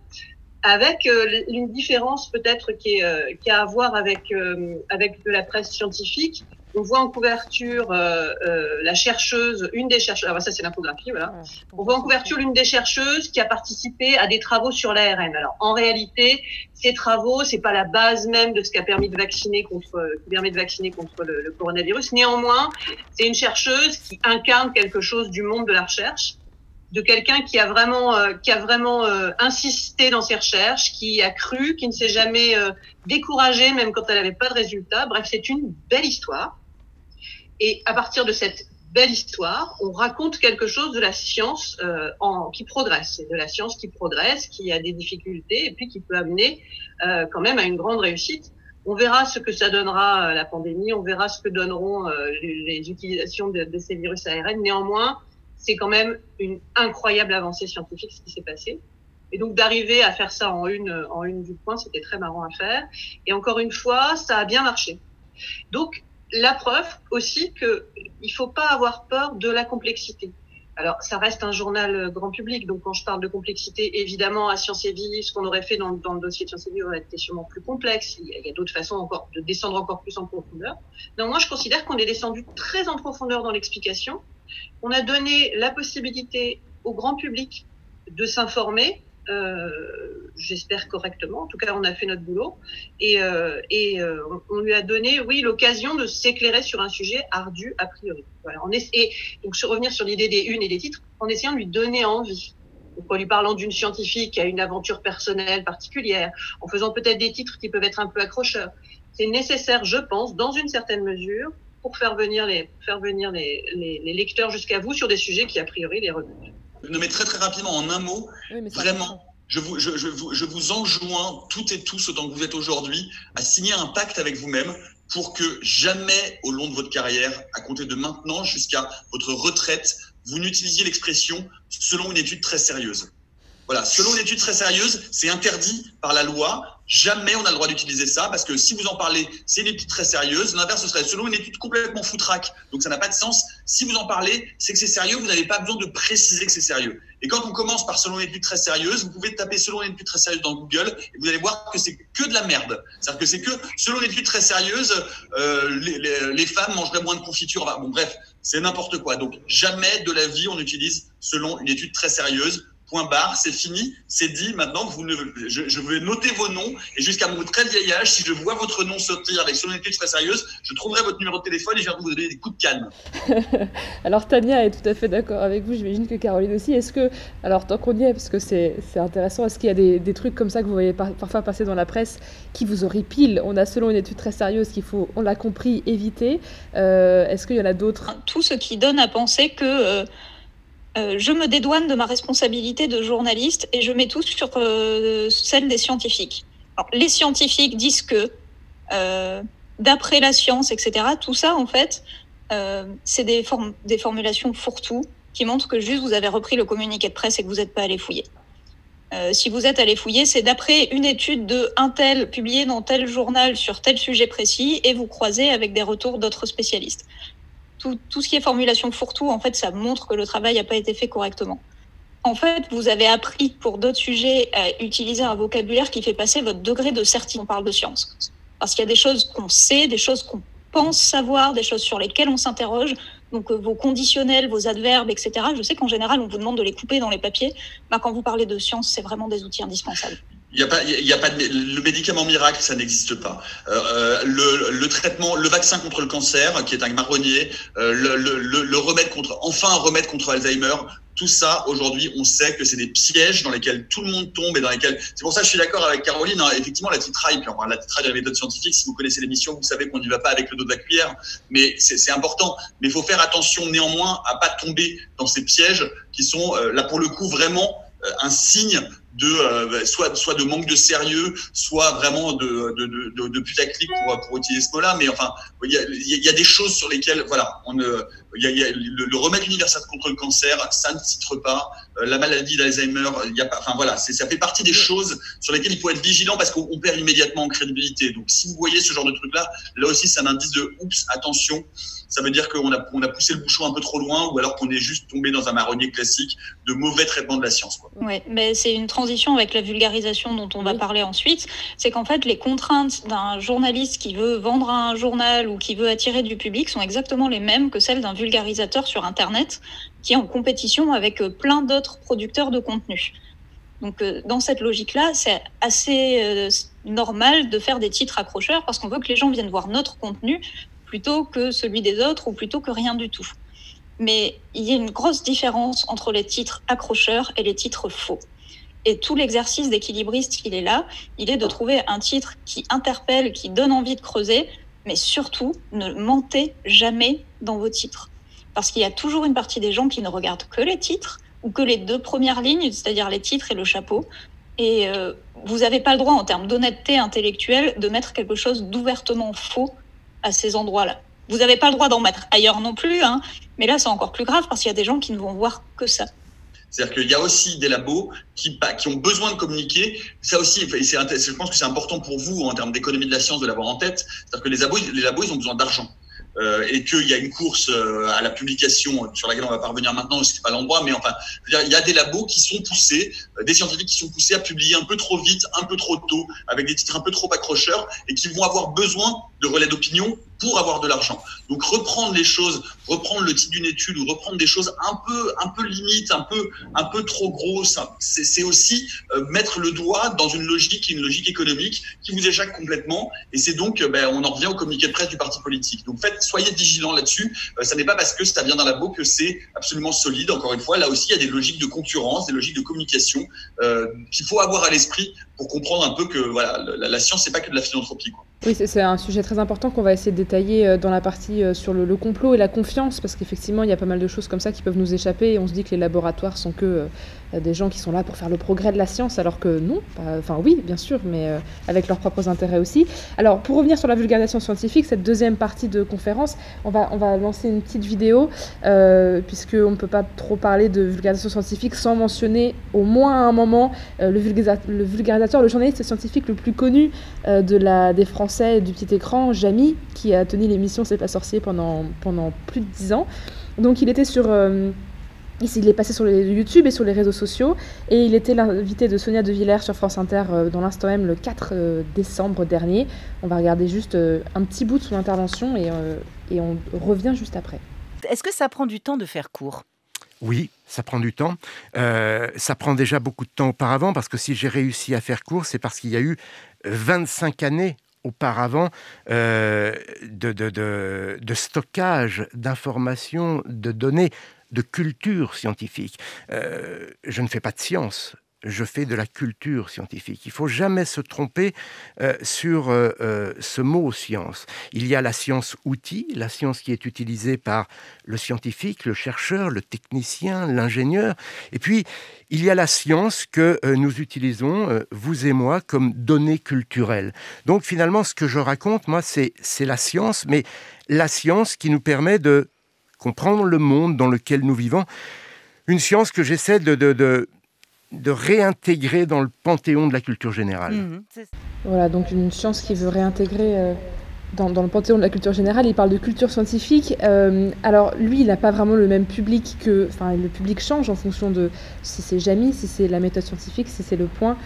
Avec une différence peut-être qui a à voir avec de la presse scientifique. On voit en couverture la chercheuse, une des chercheuses, ça c'est l'infographie, voilà. On voit en couverture l'une des chercheuses qui a participé à des travaux sur l'ARN. Alors en réalité, ces travaux, c'est pas la base même de ce qui permet de vacciner contre le coronavirus. Néanmoins, c'est une chercheuse qui incarne quelque chose du monde de la recherche, de quelqu'un qui a vraiment insisté dans ses recherches, qui a cru, qui ne s'est jamais découragé même quand elle n'avait pas de résultats. Bref, c'est une belle histoire. Et à partir de cette belle histoire, on raconte quelque chose de la science qui progresse, de la science qui progresse, qui a des difficultés et puis qui peut amener quand même à une grande réussite. On verra ce que ça donnera la pandémie, on verra ce que donneront les utilisations de ces virus ARN. Néanmoins, c'est quand même une incroyable avancée scientifique ce qui s'est passé. Et donc d'arriver à faire ça en une du point, c'était très marrant à faire. Et encore une fois, ça a bien marché. Donc la preuve aussi que il faut pas avoir peur de la complexité. Alors ça reste un journal grand public, donc quand je parle de complexité, évidemment à Science et Vie, ce qu'on aurait fait dans le dossier de Science et Vie aurait été sûrement plus complexe. Il y a d'autres façons encore de descendre encore plus en profondeur. Non, moi je considère qu'on est descendu très en profondeur dans l'explication. On a donné la possibilité au grand public de s'informer, j'espère correctement. En tout cas, on a fait notre boulot et on lui a donné, oui, l'occasion de s'éclairer sur un sujet ardu a priori. Voilà. Et donc, se revenir sur l'idée des unes et des titres, en essayant de lui donner envie. Donc, en lui parlant d'une scientifique qui a une aventure personnelle particulière, en faisant peut-être des titres qui peuvent être un peu accrocheurs. C'est nécessaire, je pense, dans une certaine mesure, pour faire venir les lecteurs jusqu'à vous sur des sujets qui, a priori, les rebutent. Non, mais très très rapidement, en un mot, oui, vraiment, je vous enjoins toutes et tous, autant que vous êtes aujourd'hui, à signer un pacte avec vous-même pour que jamais, au long de votre carrière, à compter de maintenant jusqu'à votre retraite, vous n'utilisiez l'expression « selon une étude très sérieuse ». Voilà, selon une étude très sérieuse, c'est interdit par la loi. Jamais on a le droit d'utiliser ça parce que si vous en parlez, c'est une étude très sérieuse. L'inverse, ce serait selon une étude complètement foutraque. Donc ça n'a pas de sens. Si vous en parlez, c'est que c'est sérieux. Vous n'avez pas besoin de préciser que c'est sérieux. Et quand on commence par selon une étude très sérieuse, vous pouvez taper selon une étude très sérieuse dans Google et vous allez voir que c'est que de la merde. C'est-à-dire que c'est que selon une étude très sérieuse, les femmes mangeraient moins de confiture. Enfin, bon, bref, c'est n'importe quoi. Donc jamais de la vie on utilise selon une étude très sérieuse. Point barre, c'est fini, c'est dit. Maintenant, je vais noter vos noms et jusqu'à mon très vieil âge, si je vois votre nom sortir avec son étude très sérieuse, je trouverai votre numéro de téléphone et je vais vous donner des coups de canne. Alors Tania est tout à fait d'accord avec vous, j'imagine que Caroline aussi. Est-ce que, alors tant qu'on y est, parce que c'est intéressant, est-ce qu'il y a des trucs comme ça que vous voyez parfois passer dans la presse qui vous horripilent? On a selon une étude très sérieuse qu'il faut, on l'a compris, éviter. Est-ce qu'il y en a d'autres? Tout ce qui donne à penser que je me dédouane de ma responsabilité de journaliste et je mets tout sur celle des scientifiques. Alors, les scientifiques disent que, d'après la science, etc., tout ça, en fait, c'est des formulations fourre-tout qui montrent que juste vous avez repris le communiqué de presse et que vous n'êtes pas allé fouiller. Si vous êtes allé fouiller, c'est d'après une étude de un tel publiée dans tel journal sur tel sujet précis et vous croisez avec des retours d'autres spécialistes. Tout ce qui est formulation fourre-tout, en fait, ça montre que le travail n'a pas été fait correctement. En fait, vous avez appris pour d'autres sujets à utiliser un vocabulaire qui fait passer votre degré de certitude. On parle de science. Parce qu'il y a des choses qu'on sait, des choses qu'on pense savoir, des choses sur lesquelles on s'interroge. Donc, vos conditionnels, vos adverbes, etc. Je sais qu'en général, on vous demande de les couper dans les papiers. Mais quand vous parlez de science, c'est vraiment des outils indispensables. Il y a pas le médicament miracle, ça n'existe pas. Le traitement, le vaccin contre le cancer, qui est un marronnier, le remède enfin un remède contre Alzheimer. Tout ça, aujourd'hui, on sait que c'est des pièges dans lesquels tout le monde tombe et dans lesquels. C'est pour ça que je suis d'accord avec Caroline. Hein, effectivement, la titraille, la titraille de la méthode scientifique. Si vous connaissez l'émission, vous savez qu'on n'y va pas avec le dos de la cuillère. Mais c'est important. Mais il faut faire attention néanmoins à pas tomber dans ces pièges qui sont là pour le coup vraiment un signe soit de manque de sérieux, soit vraiment de putaclic pour utiliser ce mot-là. Mais enfin, il y a des choses sur lesquelles, voilà, il y a le remède universel contre le cancer, ça ne titre pas. La maladie d'Alzheimer, il y a pas, enfin voilà, ça fait partie des choses sur lesquelles il faut être vigilant parce qu'on perd immédiatement en crédibilité. Donc si vous voyez ce genre de truc-là, là aussi c'est un indice de oups, attention. Ça veut dire qu'on a poussé le bouchon un peu trop loin ou alors qu'on est juste tombé dans un marronnier classique de mauvais traitement de la science, quoi. Oui, mais c'est une transition avec la vulgarisation dont on va parler ensuite. C'est qu'en fait, les contraintes d'un journaliste qui veut vendre un journal ou qui veut attirer du public sont exactement les mêmes que celles d'un vulgarisateur sur Internet qui est en compétition avec plein d'autres producteurs de contenu. Donc, dans cette logique-là, c'est assez normal de faire des titres accrocheurs parce qu'on veut que les gens viennent voir notre contenu plutôt que celui des autres ou plutôt que rien du tout. Mais il y a une grosse différence entre les titres accrocheurs et les titres faux. Et tout l'exercice d'équilibriste, il est là. Il est de trouver un titre qui interpelle, qui donne envie de creuser, mais surtout, ne mentez jamais dans vos titres. Parce qu'il y a toujours une partie des gens qui ne regardent que les titres ou que les 2 premières lignes, c'est-à-dire les titres et le chapeau. Et vous n'avez pas le droit, en termes d'honnêteté intellectuelle, de mettre quelque chose d'ouvertement faux à ces endroits-là. Vous n'avez pas le droit d'en mettre ailleurs non plus, hein, mais là, c'est encore plus grave parce qu'il y a des gens qui ne vont voir que ça. C'est-à-dire qu'il y a aussi des labos qui ont besoin de communiquer. Ça aussi, je pense que c'est important pour vous en termes d'économie de la science de l'avoir en tête. C'est-à-dire que les labos, ils ont besoin d'argent. Et qu'il y a une course à la publication sur laquelle on va pas revenir maintenant, c'est pas l'endroit, mais enfin, je veux dire, il y a des labos qui sont poussés, des scientifiques qui sont poussés à publier un peu trop vite, un peu trop tôt, avec des titres un peu trop accrocheurs, et qui vont avoir besoin de relais d'opinion pour avoir de l'argent. Donc reprendre les choses, reprendre le titre d'une étude ou reprendre des choses un peu limite, un peu trop grosses, c'est aussi mettre le doigt dans une logique économique qui vous échappe complètement. Et c'est donc, on en revient au communiqué de presse du parti politique. Donc soyez vigilants là-dessus. Ça n'est pas parce que ça vient d'un labo que c'est absolument solide. Encore une fois, là aussi, il y a des logiques de concurrence, des logiques de communication qu'il faut avoir à l'esprit pour comprendre un peu que voilà, la science, c'est pas que de la philanthropie, quoi. Oui, c'est un sujet très important qu'on va essayer de détailler dans la partie sur le complot et la confiance, parce qu'effectivement, il y a pas mal de choses comme ça qui peuvent nous échapper et on se dit que les laboratoires sont que des gens qui sont là pour faire le progrès de la science, alors que non, enfin oui, bien sûr, mais avec leurs propres intérêts aussi. Alors, pour revenir sur la vulgarisation scientifique, cette deuxième partie de conférence, on va lancer une petite vidéo, puisqu'on ne peut pas trop parler de vulgarisation scientifique sans mentionner au moins à un moment le vulgarisateur, le journaliste scientifique le plus connu des Français du petit écran, Jamy, qui a tenu l'émission C'est pas sorcier pendant plus de 10 ans. Donc il était il est passé sur YouTube et sur les réseaux sociaux et il était l'invité de Sonia De Villers sur France Inter dans l'Instant M le 4 décembre dernier. On va regarder juste un petit bout de son intervention et on revient juste après. Est-ce que ça prend du temps de faire court ? Oui, ça prend du temps. Ça prend déjà beaucoup de temps auparavant parce que si j'ai réussi à faire court, c'est parce qu'il y a eu 25 années auparavant de stockage d'informations, de données, de culture scientifique. Je ne fais pas de science, je fais de la culture scientifique. Il ne faut jamais se tromper sur ce mot science. Il y a la science-outil, la science qui est utilisée par le scientifique, le chercheur, le technicien, l'ingénieur. Et puis, il y a la science que nous utilisons, vous et moi, comme données culturelles. Donc, finalement, ce que je raconte, moi, c'est la science, mais la science qui nous permet de comprendre le monde dans lequel nous vivons. Une science que j'essaie de réintégrer dans le panthéon de la culture générale. Voilà, donc une science qui veut réintégrer dans le panthéon de la culture générale. Il parle de culture scientifique. Alors, lui, il n'a pas vraiment le même public le public change en fonction de si c'est Jamy, si c'est la méthode scientifique, si c'est Le Point.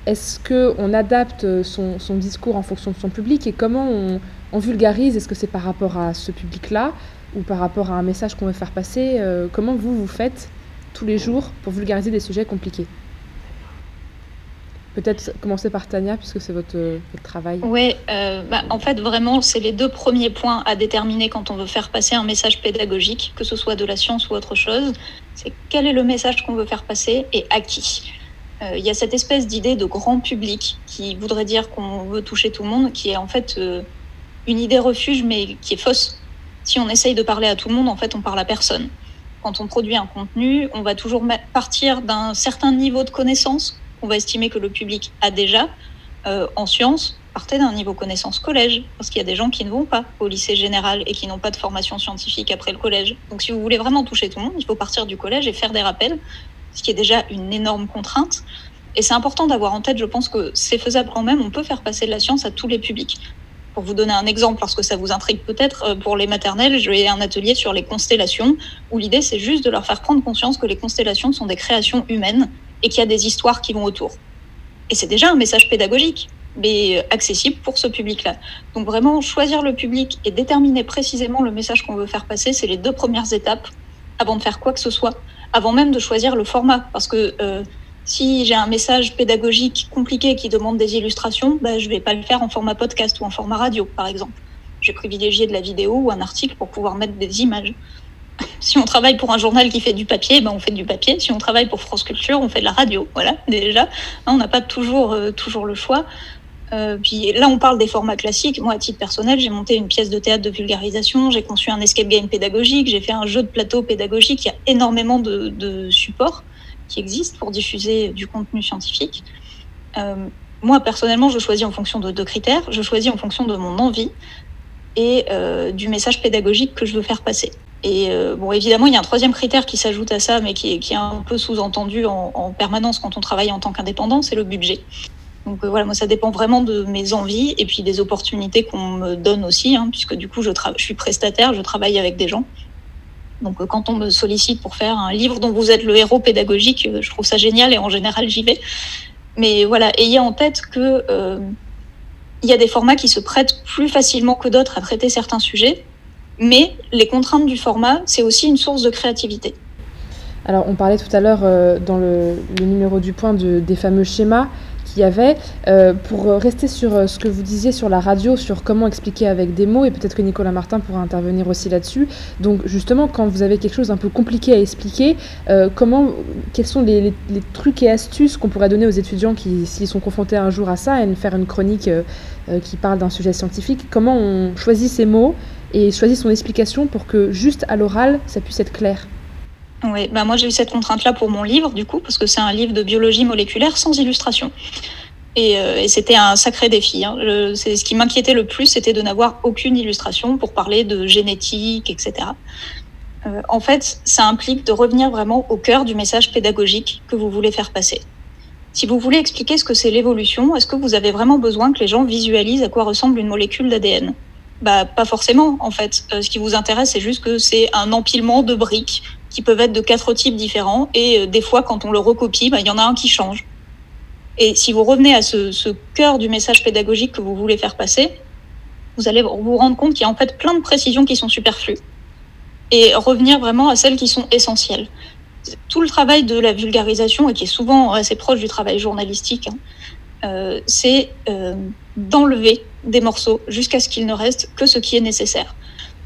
Est-ce qu'on adapte son discours en fonction de son public et comment on vulgarise? Est-ce que c'est par rapport à ce public-là ou par rapport à un message qu'on veut faire passer? Comment vous faites tous les jours pour vulgariser des sujets compliqués? Peut-être commencer par Tania, puisque c'est votre travail. Oui, en fait, vraiment, c'est les 2 premiers points à déterminer quand on veut faire passer un message pédagogique, que ce soit de la science ou autre chose. C'est quel est le message qu'on veut faire passer et à qui. Il y a cette espèce d'idée de grand public qui voudrait dire qu'on veut toucher tout le monde, qui est en fait une idée refuge, mais qui est fausse. Si on essaye de parler à tout le monde, en fait, on parle à personne. quand on produit un contenu, on va toujours partir d'un certain niveau de connaissance qu'on va estimer que le public a déjà. En sciences, partez d'un niveau connaissance collège, parce qu'il y a des gens qui ne vont pas au lycée général et qui n'ont pas de formation scientifique après le collège. Donc si vous voulez vraiment toucher tout le monde, il faut partir du collège et faire des rappels, ce qui est déjà une énorme contrainte. Et c'est important d'avoir en tête, je pense que c'est faisable quand même, on peut faire passer de la science à tous les publics. Pour vous donner un exemple, parce que ça vous intrigue peut-être, pour les maternelles, j'ai un atelier sur les constellations, où l'idée c'est juste de leur faire prendre conscience que les constellations sont des créations humaines et qu'il y a des histoires qui vont autour. Et c'est déjà un message pédagogique, mais accessible pour ce public-là. Donc vraiment, choisir le public et déterminer précisément le message qu'on veut faire passer, c'est les 2 premières étapes avant de faire quoi que ce soit, avant même de choisir le format, parce que si j'ai un message pédagogique compliqué qui demande des illustrations, je ne vais pas le faire en format podcast ou en format radio, par exemple. Je vais privilégier de la vidéo ou un article pour pouvoir mettre des images. Si on travaille pour un journal qui fait du papier, on fait du papier. Si on travaille pour France Culture, on fait de la radio. Voilà, déjà. On n'a pas toujours le choix. Puis là, on parle des formats classiques. Moi, à titre personnel, j'ai monté une pièce de théâtre de vulgarisation, j'ai conçu un escape game pédagogique, j'ai fait un jeu de plateau pédagogique. Il y a énormément de supports qui existent pour diffuser du contenu scientifique. Moi, personnellement, je choisis en fonction de 2 critères. Je choisis en fonction de mon envie et du message pédagogique que je veux faire passer. Et évidemment, il y a un 3e critère qui s'ajoute à ça, mais qui est un peu sous-entendu en permanence quand on travaille en tant qu'indépendant, c'est le budget. Donc voilà, moi, ça dépend vraiment de mes envies et puis des opportunités qu'on me donne aussi, puisque du coup, je suis prestataire, je travaille avec des gens. Donc quand on me sollicite pour faire un livre dont vous êtes le héros pédagogique, je trouve ça génial et en général, j'y vais. Mais voilà, ayez en tête que il y a des formats qui se prêtent plus facilement que d'autres à traiter certains sujets, mais les contraintes du format, c'est aussi une source de créativité. Alors, on parlait tout à l'heure dans le numéro du point des fameux schémas qu'il y avait. Pour rester sur ce que vous disiez sur la radio, sur comment expliquer avec des mots, et peut-être que Nicolas Martin pourra intervenir aussi là-dessus. Donc, justement, quand vous avez quelque chose d'un peu compliqué à expliquer, quels sont les trucs et astuces qu'on pourrait donner aux étudiants qui, s'ils sont confrontés un jour à ça, et faire une chronique qui parle d'un sujet scientifique, comment on choisit ses mots et choisit son explication pour que, juste à l'oral, ça puisse être clair? Oui, moi j'ai eu cette contrainte-là pour mon livre, du coup, parce que c'est un livre de biologie moléculaire sans illustration. Et c'était un sacré défi. C'est ce qui m'inquiétait le plus, c'était de n'avoir aucune illustration pour parler de génétique, etc. En fait, ça implique de revenir vraiment au cœur du message pédagogique que vous voulez faire passer. Si vous voulez expliquer ce que c'est l'évolution, est-ce que vous avez vraiment besoin que les gens visualisent à quoi ressemble une molécule d'ADN ? Pas forcément, en fait. Ce qui vous intéresse, c'est juste que c'est un empilement de briques qui peuvent être de 4 types différents, et des fois, quand on le recopie, il y en a un qui change. Et si vous revenez à ce cœur du message pédagogique que vous voulez faire passer, vous allez vous rendre compte qu'il y a en fait plein de précisions qui sont superflues, et revenir vraiment à celles qui sont essentielles. Tout le travail de la vulgarisation, et qui est souvent assez proche du travail journalistique, c'est d'enlever des morceaux jusqu'à ce qu'il ne reste que ce qui est nécessaire.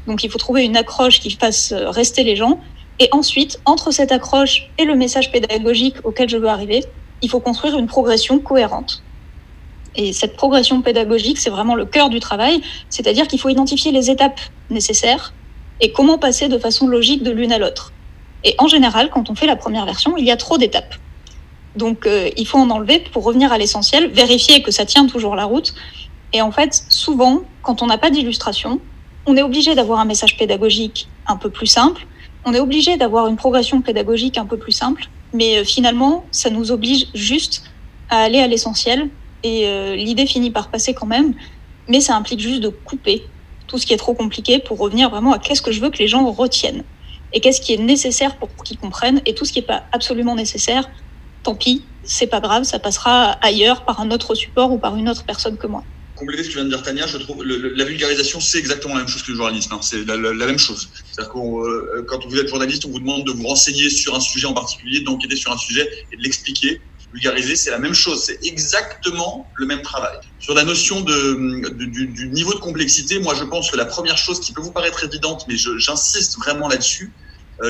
Donc il faut trouver une accroche qui fasse rester les gens, et ensuite, entre cette accroche et le message pédagogique auquel je veux arriver, il faut construire une progression cohérente. Et cette progression pédagogique, c'est vraiment le cœur du travail, c'est-à-dire qu'il faut identifier les étapes nécessaires et comment passer de façon logique de l'une à l'autre. Et en général, quand on fait la première version, il y a trop d'étapes. Donc il faut en enlever pour revenir à l'essentiel, vérifier que ça tient toujours la route. Et en fait, souvent, quand on n'a pas d'illustration, on est obligé d'avoir un message pédagogique un peu plus simple, on est obligé d'avoir une progression pédagogique un peu plus simple, mais finalement, ça nous oblige juste à aller à l'essentiel, et l'idée finit par passer quand même, mais ça implique juste de couper tout ce qui est trop compliqué pour revenir vraiment à qu'est-ce que je veux que les gens retiennent, et qu'est-ce qui est nécessaire pour qu'ils comprennent, et tout ce qui n'est pas absolument nécessaire, tant pis, c'est pas grave, ça passera ailleurs par un autre support ou par une autre personne que moi. Compléter ce que tu viens de dire, Tania, je trouve la vulgarisation, c'est exactement la même chose que le journalisme. C'est la même chose. C'est-à-dire que quand vous êtes journaliste, on vous demande de vous renseigner sur un sujet en particulier, d'enquêter sur un sujet et de l'expliquer. Vulgariser, c'est la même chose. C'est exactement le même travail. Sur la notion du niveau de complexité, moi, je pense que la première chose qui peut vous paraître évidente, mais j'insiste vraiment là-dessus,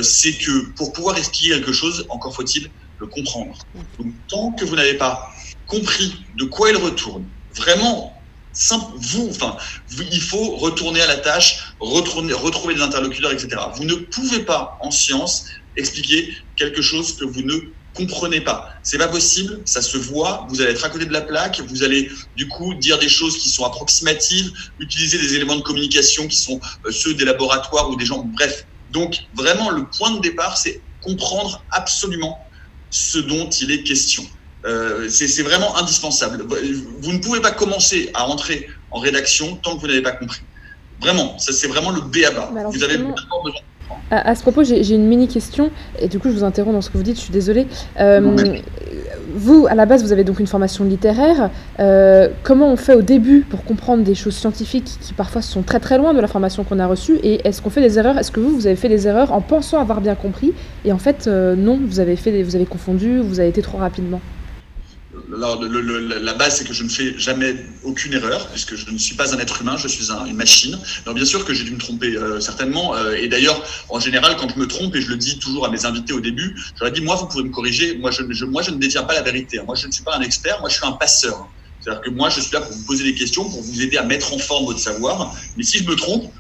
c'est que pour pouvoir expliquer quelque chose, encore faut-il le comprendre. Donc, tant que vous n'avez pas compris de quoi il retourne, vraiment il faut retourner à la tâche, retrouver des interlocuteurs, etc. Vous ne pouvez pas, en science, expliquer quelque chose que vous ne comprenez pas. C'est pas possible, ça se voit, vous allez être à côté de la plaque, vous allez du coup dire des choses qui sont approximatives, utiliser des éléments de communication qui sont ceux des laboratoires ou des gens, bref. Donc vraiment le point de départ, c'est comprendre absolument ce dont il est question. C'est vraiment indispensable. Vous ne pouvez pas commencer à entrer en rédaction tant que vous n'avez pas compris. Vraiment, ça c'est vraiment le B.A.-ba. Vous avez vraiment besoin. À ce propos, j'ai une mini-question, et du coup je vous interromps dans ce que vous dites, je suis désolée. Vous, à la base, vous avez donc une formation littéraire. Comment on fait au début pour comprendre des choses scientifiques qui parfois sont très très loin de la formation qu'on a reçue? Et est-ce qu'on fait des erreurs? Est-ce que vous avez fait des erreurs en pensant avoir bien compris? Et en fait, non, vous avez confondu, vous avez été trop rapidement. Alors, la base, c'est que je ne fais jamais aucune erreur, puisque je ne suis pas un être humain, je suis une machine. Alors, bien sûr que j'ai dû me tromper, certainement. Et d'ailleurs, en général, quand je me trompe, et je le dis toujours à mes invités au début, je leur dis, moi, vous pouvez me corriger. Moi, je ne détiens pas la vérité. Moi, je ne suis pas un expert. Moi, je suis un passeur. C'est-à-dire que moi, je suis là pour vous poser des questions, pour vous aider à mettre en forme votre savoir. Mais si je me trompe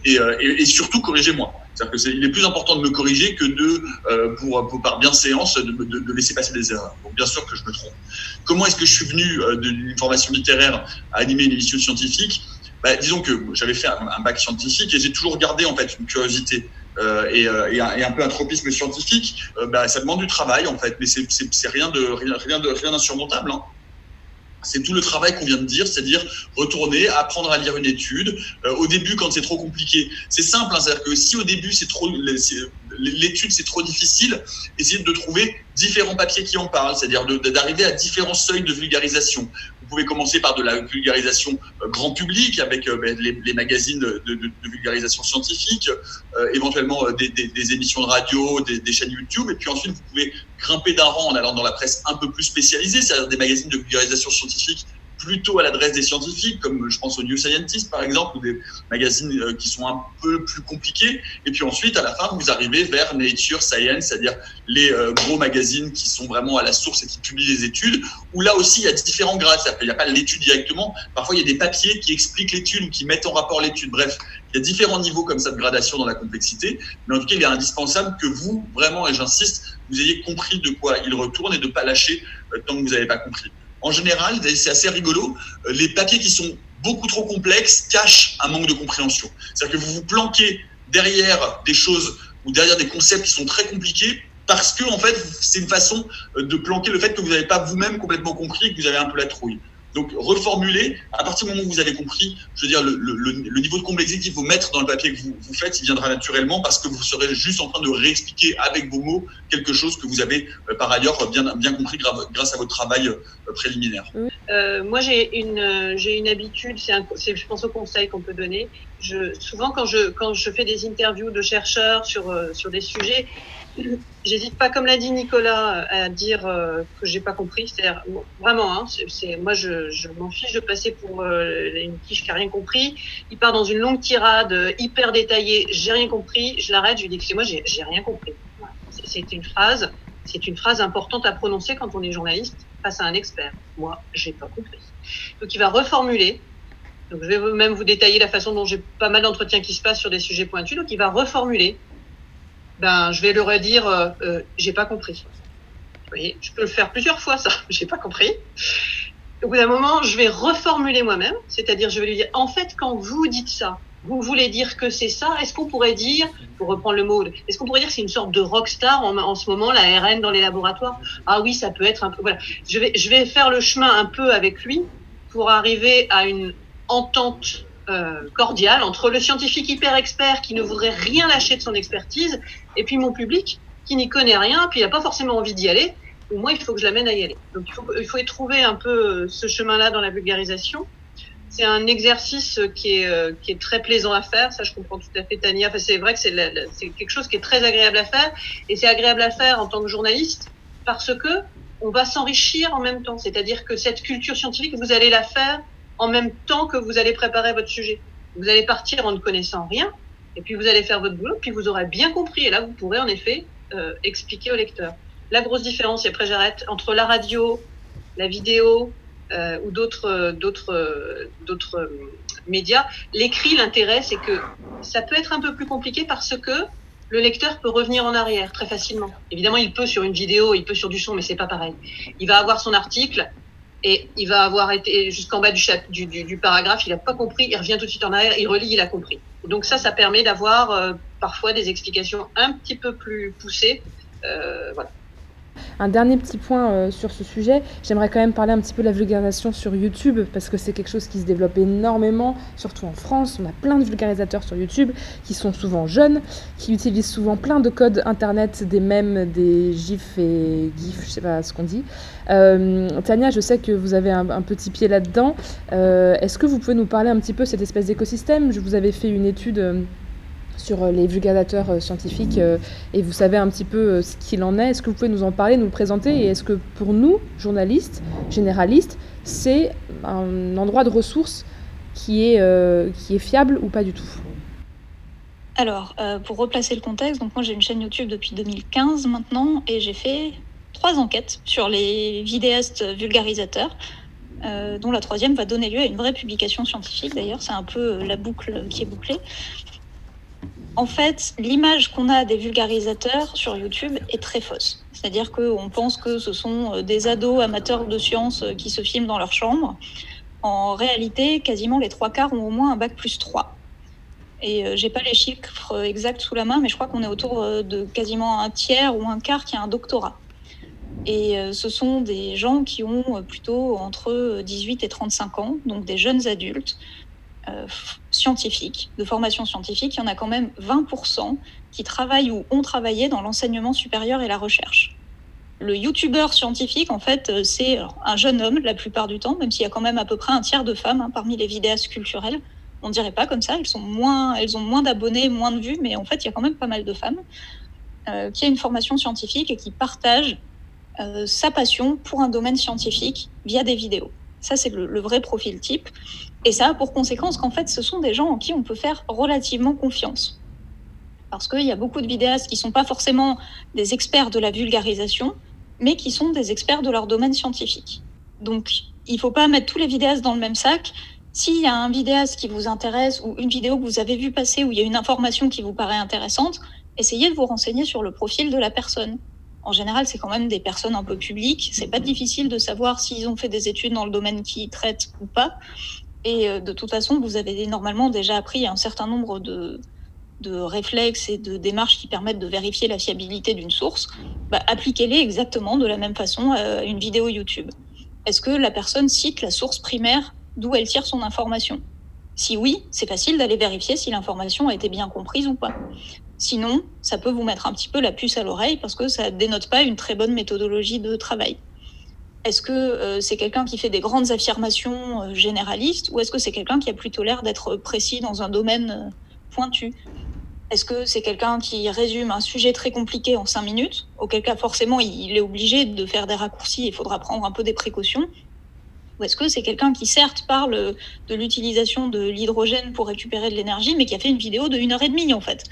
et surtout corrigez-moi. C'est-à-dire que il est plus important de me corriger que par bienséance de laisser passer des erreurs. Donc bien sûr que je me trompe. Comment est-ce que je suis venu d'une formation littéraire à animer une émission scientifique? Disons que j'avais fait un bac scientifique et j'ai toujours gardé en fait une curiosité et un peu un tropisme scientifique. Ça demande du travail en fait, mais c'est rien d'insurmontable. Hein. C'est tout le travail qu'on vient de dire, c'est-à-dire retourner, apprendre à lire une étude. Au début, quand c'est trop compliqué, c'est simple. Hein, c'est-à-dire que si au début l'étude c'est trop difficile, essayez de trouver différents papiers qui en parlent, c'est-à-dire d'arriver à différents seuils de vulgarisation. Vous pouvez commencer par de la vulgarisation grand public avec les magazines de vulgarisation scientifique, éventuellement des émissions de radio, des chaînes YouTube, et puis ensuite vous pouvez grimper d'un rang en allant dans la presse un peu plus spécialisée, c'est-à-dire des magazines de vulgarisation scientifique plutôt à l'adresse des scientifiques, comme je pense au New Scientist par exemple, ou des magazines qui sont un peu plus compliqués. Et puis ensuite, à la fin, vous arrivez vers Nature, Science, c'est-à-dire les gros magazines qui sont vraiment à la source et qui publient les études, où là aussi, il y a différents grades. C'est-à-dire qu'il n'y a pas l'étude directement. Parfois, il y a des papiers qui expliquent l'étude ou qui mettent en rapport l'étude. Bref, il y a différents niveaux comme ça de gradation dans la complexité. Mais en tout cas, il est indispensable que vous, vraiment, et j'insiste, vous ayez compris de quoi il retourne et de ne pas lâcher tant que vous n'avez pas compris. En général, c'est assez rigolo, les papiers qui sont beaucoup trop complexes cachent un manque de compréhension. C'est-à-dire que vous vous planquez derrière des choses ou derrière des concepts qui sont très compliqués parce que, en fait, c'est une façon de planquer le fait que vous n'avez pas vous-même complètement compris et que vous avez un peu la trouille. Donc, reformuler, à partir du moment où vous avez compris, je veux dire, le niveau de complexité qu'il faut mettre dans le papier que vous faites, il viendra naturellement parce que vous serez juste en train de réexpliquer avec vos mots quelque chose que vous avez par ailleurs bien compris grâce à votre travail préliminaire. Moi, j'ai une habitude, je pense au conseil qu'on peut donner. Souvent, quand je fais des interviews de chercheurs sur des sujets, j'hésite pas, comme l'a dit Nicolas, à dire que j'ai pas compris. C'est-à-dire, vraiment, hein, moi, je m'en fiche de passer pour une quiche qui a rien compris. Il part dans une longue tirade hyper détaillée. J'ai rien compris. Je l'arrête. Je lui dis que c'est moi, j'ai rien compris. Voilà. C'est une phrase importante à prononcer quand on est journaliste face à un expert. Moi, j'ai pas compris. Donc, il va reformuler. Donc, je vais même vous détailler la façon dont j'ai pas mal d'entretiens qui se passent sur des sujets pointus. Donc, il va reformuler. Je vais leur dire, j'ai pas compris. Vous voyez, je peux le faire plusieurs fois, ça. J'ai pas compris. Au bout d'un moment, je vais reformuler moi-même. C'est-à-dire, je vais lui dire, en fait, quand vous dites ça, vous voulez dire que c'est ça? Est-ce qu'on pourrait dire, pour reprendre le mot, est-ce qu'on pourrait dire que c'est une sorte de rockstar en ce moment, la RN dans les laboratoires? Ah oui, ça peut être un peu, voilà. Je vais faire le chemin un peu avec lui pour arriver à une entente cordiale entre le scientifique hyper expert qui ne voudrait rien lâcher de son expertise et puis mon public qui n'y connaît rien, puis il n'a pas forcément envie d'y aller, ou moi il faut que je l'amène à y aller. Donc il faut y trouver un peu ce chemin-là dans la vulgarisation. C'est un exercice qui est très plaisant à faire, ça je comprends tout à fait Tania. Enfin, c'est vrai que c'est quelque chose qui est très agréable à faire, et c'est agréable à faire en tant que journaliste parce que on va s'enrichir en même temps. C'est-à-dire que cette culture scientifique, vous allez la faire en même temps que vous allez préparer votre sujet. Vous allez partir en ne connaissant rien, et puis vous allez faire votre boulot, puis vous aurez bien compris, et là vous pourrez en effet expliquer au lecteur. La grosse différence, et après j'arrête, entre la radio, la vidéo, ou d'autres médias. L'écrit, l'intérêt, c'est que ça peut être un peu plus compliqué parce que le lecteur peut revenir en arrière très facilement. Évidemment, il peut sur une vidéo, il peut sur du son, mais c'est pas pareil. Il va avoir son article et il va avoir été jusqu'en bas du paragraphe, il n'a pas compris, il revient tout de suite en arrière, il relit, il a compris. Donc ça permet d'avoir parfois des explications un petit peu plus poussées. Voilà. Un dernier petit point sur ce sujet, j'aimerais quand même parler un petit peu de la vulgarisation sur YouTube, parce que c'est quelque chose qui se développe énormément, surtout en France. On a plein de vulgarisateurs sur YouTube qui sont souvent jeunes, qui utilisent souvent plein de codes internet, des mèmes, des gifs et gifs, je sais pas ce qu'on dit. Tania, je sais que vous avez un petit pied là-dedans. Est-ce que vous pouvez nous parler un petit peu de cette espèce d'écosystème ? Je vous avais fait une étude sur les vulgarisateurs scientifiques et vous savez un petit peu ce qu'il en est. Est-ce que vous pouvez nous en parler, nous le présenter, et est-ce que pour nous, journalistes, généralistes, c'est un endroit de ressources qui est fiable ou pas du tout ? Alors, pour replacer le contexte, donc moi j'ai une chaîne YouTube depuis 2015 maintenant et j'ai fait 3 enquêtes sur les vidéastes vulgarisateurs, dont la 3e va donner lieu à une vraie publication scientifique. D'ailleurs, c'est un peu la boucle qui est bouclée. En fait, l'image qu'on a des vulgarisateurs sur YouTube est très fausse. C'est-à-dire qu'on pense que ce sont des ados amateurs de sciences qui se filment dans leur chambre. En réalité, quasiment les 3/4 ont au moins un bac+3. Et j'ai pas les chiffres exacts sous la main, mais je crois qu'on est autour de quasiment un tiers ou un quart qui a un doctorat. Et ce sont des gens qui ont plutôt entre 18 et 35 ans, donc des jeunes adultes, scientifiques, de formation scientifique. Il y en a quand même 20% qui travaillent ou ont travaillé dans l'enseignement supérieur et la recherche. Le youtubeur scientifique, en fait, c'est un jeune homme la plupart du temps, même s'il y a quand même à peu près un tiers de femmes parmi les vidéastes culturels. On ne dirait pas comme ça, elles ont moins d'abonnés, moins de vues, mais en fait, il y a quand même pas mal de femmes qui ont une formation scientifique et qui partagent sa passion pour un domaine scientifique via des vidéos. Ça, c'est le vrai profil type. Et ça a pour conséquence qu'en fait, ce sont des gens en qui on peut faire relativement confiance. Parce qu'il y a beaucoup de vidéastes qui ne sont pas forcément des experts de la vulgarisation, mais qui sont des experts de leur domaine scientifique. Donc, il ne faut pas mettre tous les vidéastes dans le même sac. S'il y a un vidéaste qui vous intéresse ou une vidéo que vous avez vue passer où il y a une information qui vous paraît intéressante, essayez de vous renseigner sur le profil de la personne. En général, c'est quand même des personnes un peu publiques. C'est pas difficile de savoir s'ils ont fait des études dans le domaine qu'ils traitent ou pas. Et de toute façon, vous avez normalement déjà appris un certain nombre de réflexes et de démarches qui permettent de vérifier la fiabilité d'une source. Appliquez-les exactement de la même façon à une vidéo YouTube. Est-ce que la personne cite la source primaire d'où elle tire son information ? Si oui, c'est facile d'aller vérifier si l'information a été bien comprise ou pas. Sinon, ça peut vous mettre un petit peu la puce à l'oreille parce que ça ne dénote pas une très bonne méthodologie de travail. Est-ce que c'est quelqu'un qui fait des grandes affirmations généralistes ou est-ce que c'est quelqu'un qui a plutôt l'air d'être précis dans un domaine pointu ? Est-ce que c'est quelqu'un qui résume un sujet très compliqué en 5 minutes ? Auquel cas, forcément, il est obligé de faire des raccourcis, il faudra prendre un peu des précautions. Ou est-ce que c'est quelqu'un qui, certes, parle de l'utilisation de l'hydrogène pour récupérer de l'énergie, mais qui a fait une vidéo de 1h30, en fait ?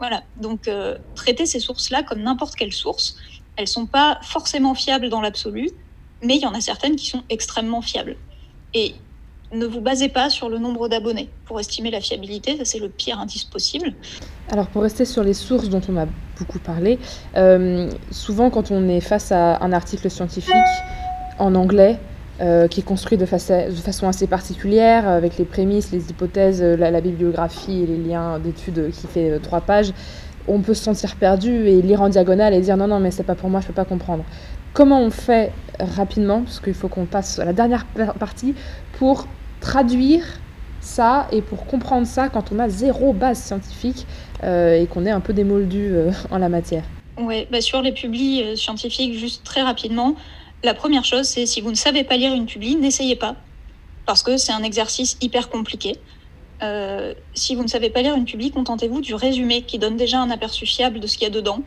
Voilà, donc traiter ces sources-là comme n'importe quelle source, elles ne sont pas forcément fiables dans l'absolu, mais il y en a certaines qui sont extrêmement fiables. Et ne vous basez pas sur le nombre d'abonnés pour estimer la fiabilité, ça c'est le pire indice possible. Alors pour rester sur les sources dont on a beaucoup parlé, souvent quand on est face à un article scientifique en anglais, qui est construit de façon assez particulière, avec les prémices, les hypothèses, la bibliographie et les liens d'études qui fait 3 pages, on peut se sentir perdu et lire en diagonale et dire non, mais c'est pas pour moi, je peux pas comprendre. Comment on fait rapidement, parce qu'il faut qu'on passe à la dernière partie, pour traduire ça et pour comprendre ça quand on a 0 base scientifique et qu'on est un peu démoldu en la matière ? Oui, sur les publis scientifiques, juste très rapidement, la première chose, c'est si vous ne savez pas lire une publi, n'essayez pas, parce que c'est un exercice hyper compliqué. Si vous ne savez pas lire une publi, contentez-vous du résumé qui donne déjà un aperçu fiable de ce qu'il y a dedans.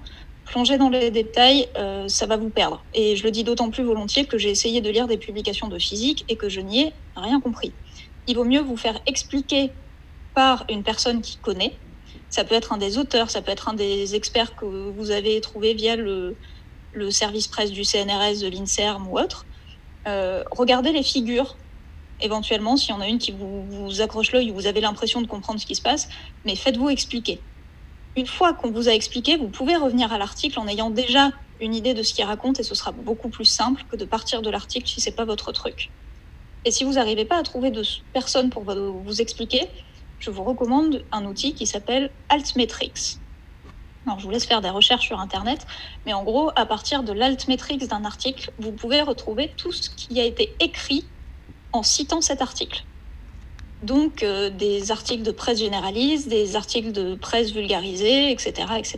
Plongez dans les détails, ça va vous perdre. Et je le dis d'autant plus volontiers que j'ai essayé de lire des publications de physique et que je n'y ai rien compris. Il vaut mieux vous faire expliquer par une personne qui connaît. Ça peut être un des auteurs, ça peut être un des experts que vous avez trouvé via le service presse du CNRS, de l'INSERM ou autre. regardez les figures, éventuellement, s'il y en a une qui vous accroche l'œil ou vous avez l'impression de comprendre ce qui se passe, mais faites-vous expliquer. Une fois qu'on vous a expliqué, vous pouvez revenir à l'article en ayant déjà une idée de ce qu'il raconte et ce sera beaucoup plus simple que de partir de l'article si ce n'est pas votre truc. Et si vous n'arrivez pas à trouver de personne pour vous expliquer, je vous recommande un outil qui s'appelle Altmetrics. Alors, je vous laisse faire des recherches sur Internet, mais en gros, à partir de l'Altmetrics d'un article, vous pouvez retrouver tout ce qui a été écrit en citant cet article. Donc, des articles de presse généraliste, des articles de presse vulgarisée, etc., etc.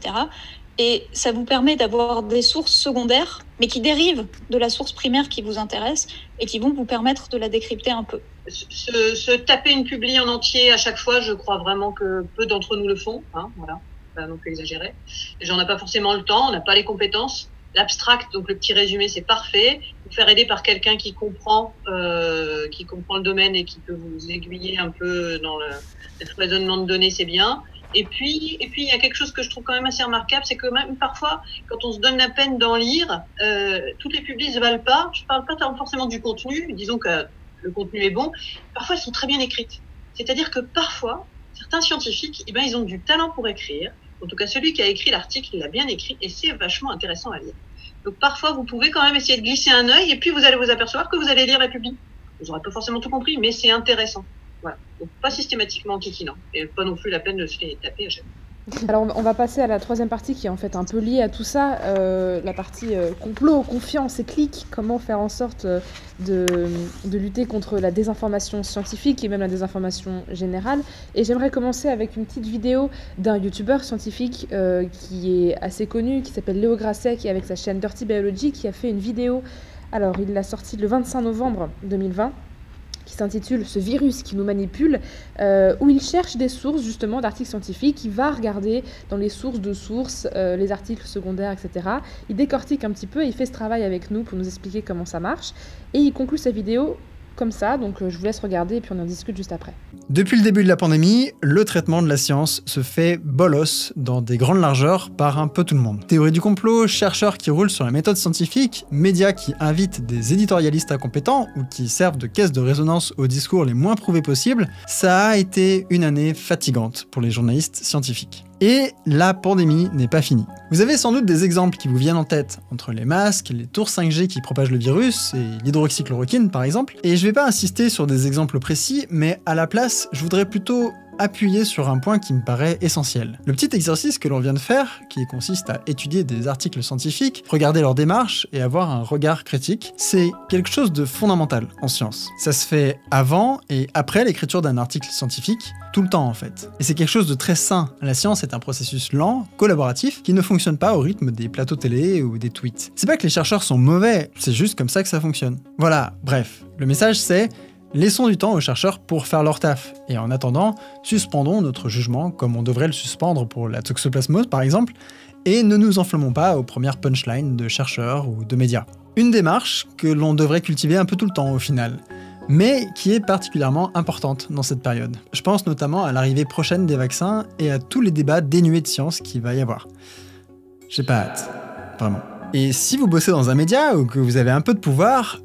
Et ça vous permet d'avoir des sources secondaires, mais qui dérivent de la source primaire qui vous intéresse et qui vont vous permettre de la décrypter un peu. Se taper une publi en entier à chaque fois, je crois vraiment que peu d'entre nous le font. Hein, voilà, pas non plus exagérer. Les gens n'ont pas forcément le temps, on n'a pas les compétences. L'abstract, donc le petit résumé, c'est parfait. Vous faire aider par quelqu'un qui comprend le domaine et qui peut vous aiguiller un peu dans le foisonnement de données, c'est bien. Et puis, il y a quelque chose que je trouve quand même assez remarquable, c'est que même parfois, quand on se donne la peine d'en lire, toutes les publis ne valent pas. Je parle pas forcément du contenu, disons que le contenu est bon. Parfois, elles sont très bien écrites. C'est-à-dire que parfois, certains scientifiques, ils ont du talent pour écrire. En tout cas, celui qui a écrit l'article, il l'a bien écrit et c'est vachement intéressant à lire. Donc parfois, vous pouvez quand même essayer de glisser un œil et puis vous allez vous apercevoir que vous allez lire la publi. Vous n'aurez pas forcément tout compris, mais c'est intéressant. Voilà. Donc pas systématiquement enquiquinant et pas non plus la peine de se les taper à chaque fois. Alors on va passer à la troisième partie qui est en fait un peu liée à tout ça, la partie complot, confiance et clics, comment faire en sorte de lutter contre la désinformation scientifique et même la désinformation générale. Et j'aimerais commencer avec une petite vidéo d'un youtubeur scientifique qui est assez connu, qui s'appelle Léo Grasset, qui est avec sa chaîne Dirty Biology, qui a fait une vidéo, alors il l'a sortie le 25 novembre 2020, qui s'intitule « Ce virus qui nous manipule », où il cherche des sources justement d'articles scientifiques, il va regarder dans les sources de sources, les articles secondaires, etc. Il décortique un petit peu et il fait ce travail avec nous pour nous expliquer comment ça marche. Et il conclut sa vidéo comme ça, donc je vous laisse regarder et puis on en discute juste après. Depuis le début de la pandémie, le traitement de la science se fait bolos dans des grandes largeurs par un peu tout le monde. Théorie du complot, chercheurs qui roulent sur la méthode scientifique, médias qui invitent des éditorialistes incompétents ou qui servent de caisse de résonance aux discours les moins prouvés possibles, ça a été une année fatigante pour les journalistes scientifiques. Et la pandémie n'est pas finie. Vous avez sans doute des exemples qui vous viennent en tête, entre les masques, les tours 5G qui propagent le virus et l'hydroxychloroquine par exemple. Et je vais pas insister sur des exemples précis, mais à la place, je voudrais plutôt appuyer sur un point qui me paraît essentiel. Le petit exercice que l'on vient de faire, qui consiste à étudier des articles scientifiques, regarder leur démarche et avoir un regard critique, c'est quelque chose de fondamental en science. Ça se fait avant et après l'écriture d'un article scientifique, tout le temps en fait. Et c'est quelque chose de très sain. La science est un processus lent, collaboratif, qui ne fonctionne pas au rythme des plateaux télé ou des tweets. C'est pas que les chercheurs sont mauvais, c'est juste comme ça que ça fonctionne. Voilà, bref. Le message c'est: laissons du temps aux chercheurs pour faire leur taf, et en attendant, suspendons notre jugement comme on devrait le suspendre pour la toxoplasmose par exemple, et ne nous enflammons pas aux premières punchlines de chercheurs ou de médias. Une démarche que l'on devrait cultiver un peu tout le temps au final, mais qui est particulièrement importante dans cette période. Je pense notamment à l'arrivée prochaine des vaccins et à tous les débats dénués de science qu'il va y avoir. J'ai pas hâte, vraiment. Et si vous bossez dans un média ou que vous avez un peu de pouvoir,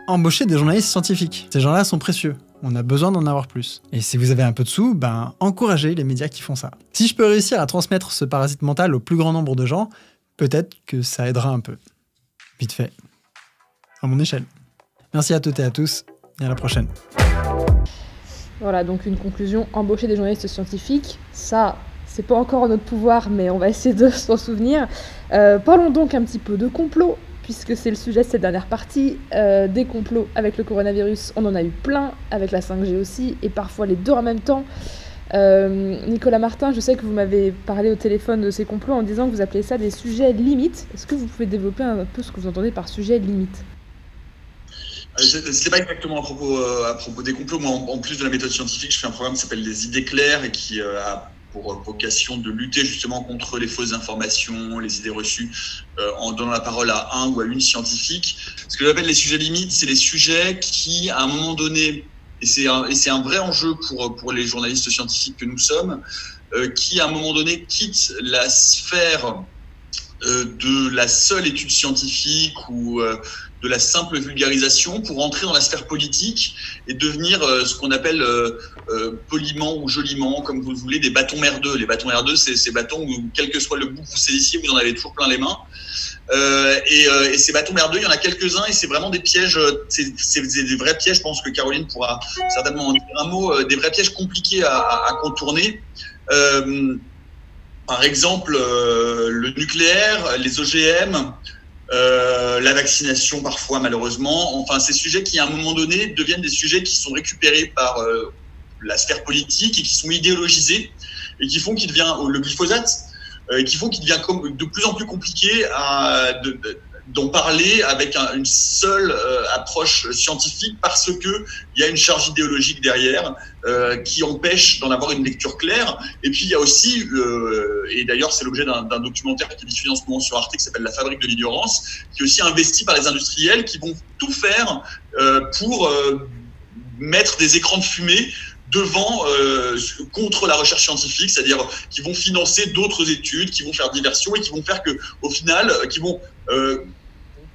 embauchez des journalistes scientifiques. Ces gens-là sont précieux. On a besoin d'en avoir plus. Et si vous avez un peu de sous, encouragez les médias qui font ça. Si je peux réussir à transmettre ce parasite mental au plus grand nombre de gens, peut-être que ça aidera un peu. Vite fait. À mon échelle. Merci à toutes et à tous, et à la prochaine. Voilà, donc une conclusion, embaucher des journalistes scientifiques, ça, c'est pas encore en notre pouvoir, mais on va essayer de s'en souvenir. Parlons donc un petit peu de complot, puisque c'est le sujet de cette dernière partie, des complots avec le coronavirus, on en a eu plein, avec la 5G aussi, et parfois les deux en même temps. Nicolas Martin, je sais que vous m'avez parlé au téléphone de ces complots en disant que vous appelez ça des sujets limites. Est-ce que vous pouvez développer un peu ce que vous entendez par sujet limite ? C'est pas exactement à propos des complots. Moi, en plus de la méthode scientifique, je fais un programme qui s'appelle Les Idées Claires et qui a pour vocation de lutter justement contre les fausses informations, les idées reçues, en donnant la parole à un ou à une scientifique. Ce que j'appelle les sujets limites, c'est les sujets qui, à un moment donné, et c'est un vrai enjeu pour les journalistes scientifiques que nous sommes, qui, à un moment donné, quittent la sphère de la seule étude scientifique ou de la simple vulgarisation pour entrer dans la sphère politique et devenir ce qu'on appelle poliment ou joliment, comme vous le voulez, des bâtons merdeux. Les bâtons merdeux, c'est ces bâtons où, quel que soit le bout que vous saisissiez, vous en avez toujours plein les mains. Et ces bâtons merdeux, il y en a quelques-uns et c'est vraiment des pièges, c'est des vrais pièges, je pense que Caroline pourra certainement en dire un mot, des vrais pièges compliqués à contourner. Par exemple, le nucléaire, les OGM, la vaccination parfois malheureusement, enfin ces sujets qui à un moment donné deviennent des sujets qui sont récupérés par la sphère politique et qui sont idéologisés et qui font qu'il devient le glyphosate, qui font qu'il devient de plus en plus compliqué d'en parler avec une seule approche scientifique parce que il y a une charge idéologique derrière qui empêche d'en avoir une lecture claire. Et puis il y a aussi, et d'ailleurs c'est l'objet d'un documentaire qui est diffusé en ce moment sur Arte qui s'appelle La Fabrique de l'ignorance, qui est aussi investi par les industriels qui vont tout faire pour mettre des écrans de fumée devant, contre la recherche scientifique, c'est-à-dire qui vont financer d'autres études, qui vont faire diversion et qui vont faire que, au final, qui vont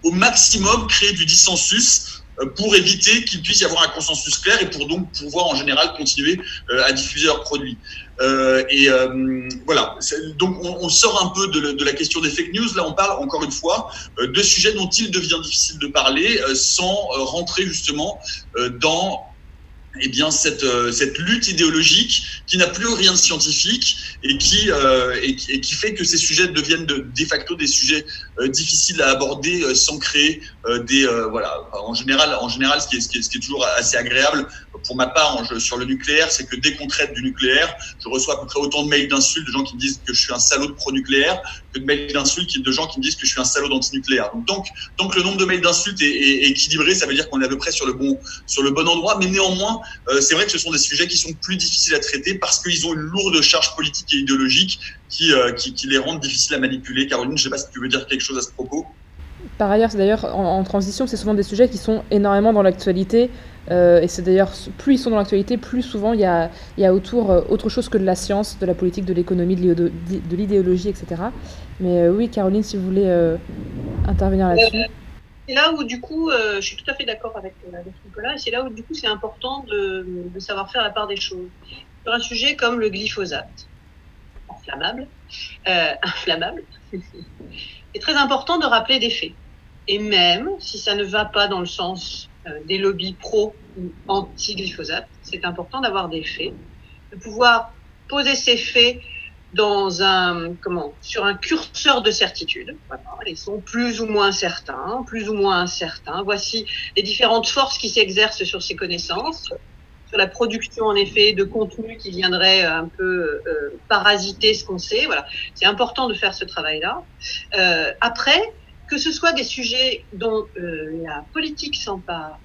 au maximum créer du dissensus pour éviter qu'il puisse y avoir un consensus clair et pour donc pouvoir en général continuer à diffuser leurs produits. Voilà. Donc on sort un peu de la question des fake news. Là, on parle encore une fois de sujets dont il devient difficile de parler sans rentrer justement dans cette lutte idéologique qui n'a plus rien de scientifique et qui fait que ces sujets deviennent de facto des sujets difficiles à aborder sans créer en général ce qui est toujours assez agréable pour ma part sur le nucléaire, c'est que dès qu'on traite du nucléaire, je reçois à peu près autant de mails d'insultes de gens qui me disent que je suis un salaud de pro-nucléaire que de mails d'insultes de gens qui me disent que je suis un salaud d'anti-nucléaire. Donc tant que le nombre de mails d'insultes est équilibré, ça veut dire qu'on est à peu près sur le bon endroit, mais néanmoins c'est vrai que ce sont des sujets qui sont plus difficiles à traiter parce qu'ils ont une lourde charge politique et idéologique qui les rendent difficiles à manipuler. Caroline, je ne sais pas si tu veux dire quelque chose à ce propos. Par ailleurs, en transition, c'est souvent des sujets qui sont énormément dans l'actualité. Et c'est d'ailleurs, plus ils sont dans l'actualité, plus souvent il y a autour autre chose que de la science, de la politique, de l'économie, de l'idéologie, etc. Mais oui, Caroline, si vous voulez intervenir là-dessus. C'est là où, du coup, je suis tout à fait d'accord avec Nicolas, et c'est là où, du coup, c'est important de savoir faire la part des choses. Sur un sujet comme le glyphosate, inflammable, c'est très important de rappeler des faits. Et même si ça ne va pas dans le sens des lobbies pro ou anti-glyphosate, c'est important d'avoir des faits, de pouvoir poser ces faits sur un curseur de certitude. Voilà, ils sont plus ou moins certains, plus ou moins incertains. Voici les différentes forces qui s'exercent sur ces connaissances, sur la production en effet de contenu qui viendrait un peu parasiter ce qu'on sait. Voilà, c'est important de faire ce travail-là. Après, que ce soit des sujets dont la politique s'empare,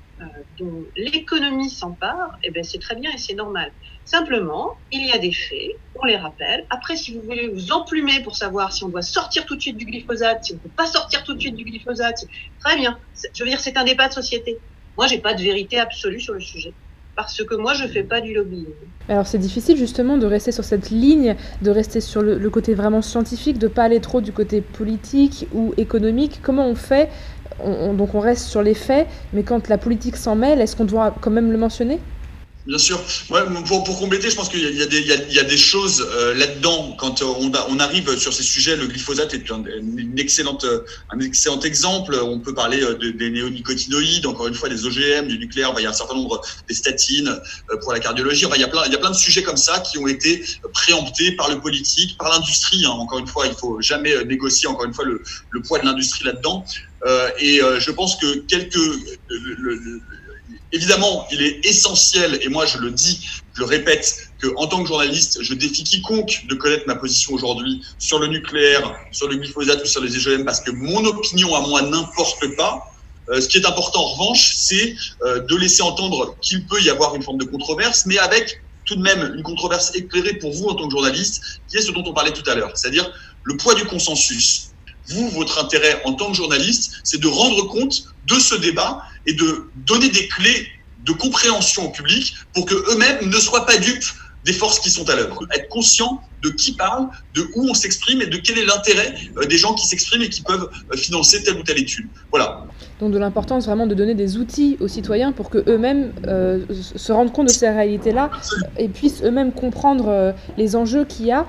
dont l'économie s'empare, eh ben c'est très bien et c'est normal. Simplement, il y a des faits, on les rappelle. Après, si vous voulez vous emplumer pour savoir si on doit sortir tout de suite du glyphosate, si on ne peut pas sortir tout de suite du glyphosate, très bien. Je veux dire, c'est un débat de société. Moi, j'ai pas de vérité absolue sur le sujet. Parce que moi, je fais pas du lobbying. Alors, c'est difficile justement de rester sur cette ligne, de rester sur le côté vraiment scientifique, de pas aller trop du côté politique ou économique. Comment on fait ? Donc on reste sur les faits, mais quand la politique s'en mêle, est-ce qu'on doit quand même le mentionner ? Bien sûr. Ouais, pour compléter, je pense qu'il y a des choses là-dedans. Quand on arrive sur ces sujets, le glyphosate est un excellent exemple. On peut parler des néonicotinoïdes, encore une fois des OGM, du nucléaire. Il y a un certain nombre des statines pour la cardiologie. Il y a plein de sujets comme ça qui ont été préemptés par le politique, par l'industrie. Encore une fois, il faut jamais négocier. Encore une fois, le poids de l'industrie là-dedans. Je pense que évidemment, il est essentiel, et moi je le dis, je le répète, qu'en tant que journaliste, je défie quiconque de connaître ma position aujourd'hui sur le nucléaire, sur le glyphosate ou sur les OGM, parce que mon opinion à moi n'importe pas. Ce qui est important en revanche, c'est de laisser entendre qu'il peut y avoir une forme de controverse, mais avec tout de même une controverse éclairée pour vous en tant que journaliste, qui est ce dont on parlait tout à l'heure, c'est-à-dire le poids du consensus. Vous, votre intérêt en tant que journaliste, c'est de rendre compte de ce débat et de donner des clés de compréhension au public pour qu'eux-mêmes ne soient pas dupes des forces qui sont à l'œuvre. Être conscient de qui parle, de où on s'exprime et de quel est l'intérêt des gens qui s'expriment et qui peuvent financer telle ou telle étude. Voilà. Donc de l'importance vraiment de donner des outils aux citoyens pour qu'eux-mêmes se rendent compte de ces réalités-là et puissent eux-mêmes comprendre les enjeux qu'il y a.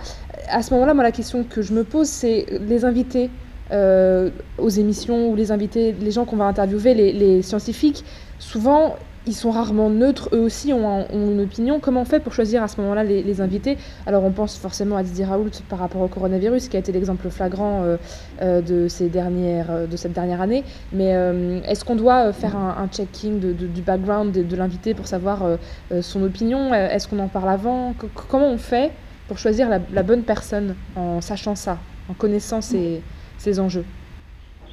À ce moment-là, moi, la question que je me pose, c'est les invités aux émissions ou les invités, les gens qu'on va interviewer, les scientifiques, souvent, ils sont rarement neutres, eux aussi ont une opinion. Comment on fait pour choisir à ce moment-là les invités? Alors on pense forcément à Didier Raoult par rapport au coronavirus, qui a été l'exemple flagrant de cette dernière année. Mais est-ce qu'on doit faire un checking du background de l'invité pour savoir son opinion? Est-ce qu'on en parle avant? Comment on fait pour choisir la bonne personne en sachant ça, en connaissant ces enjeux?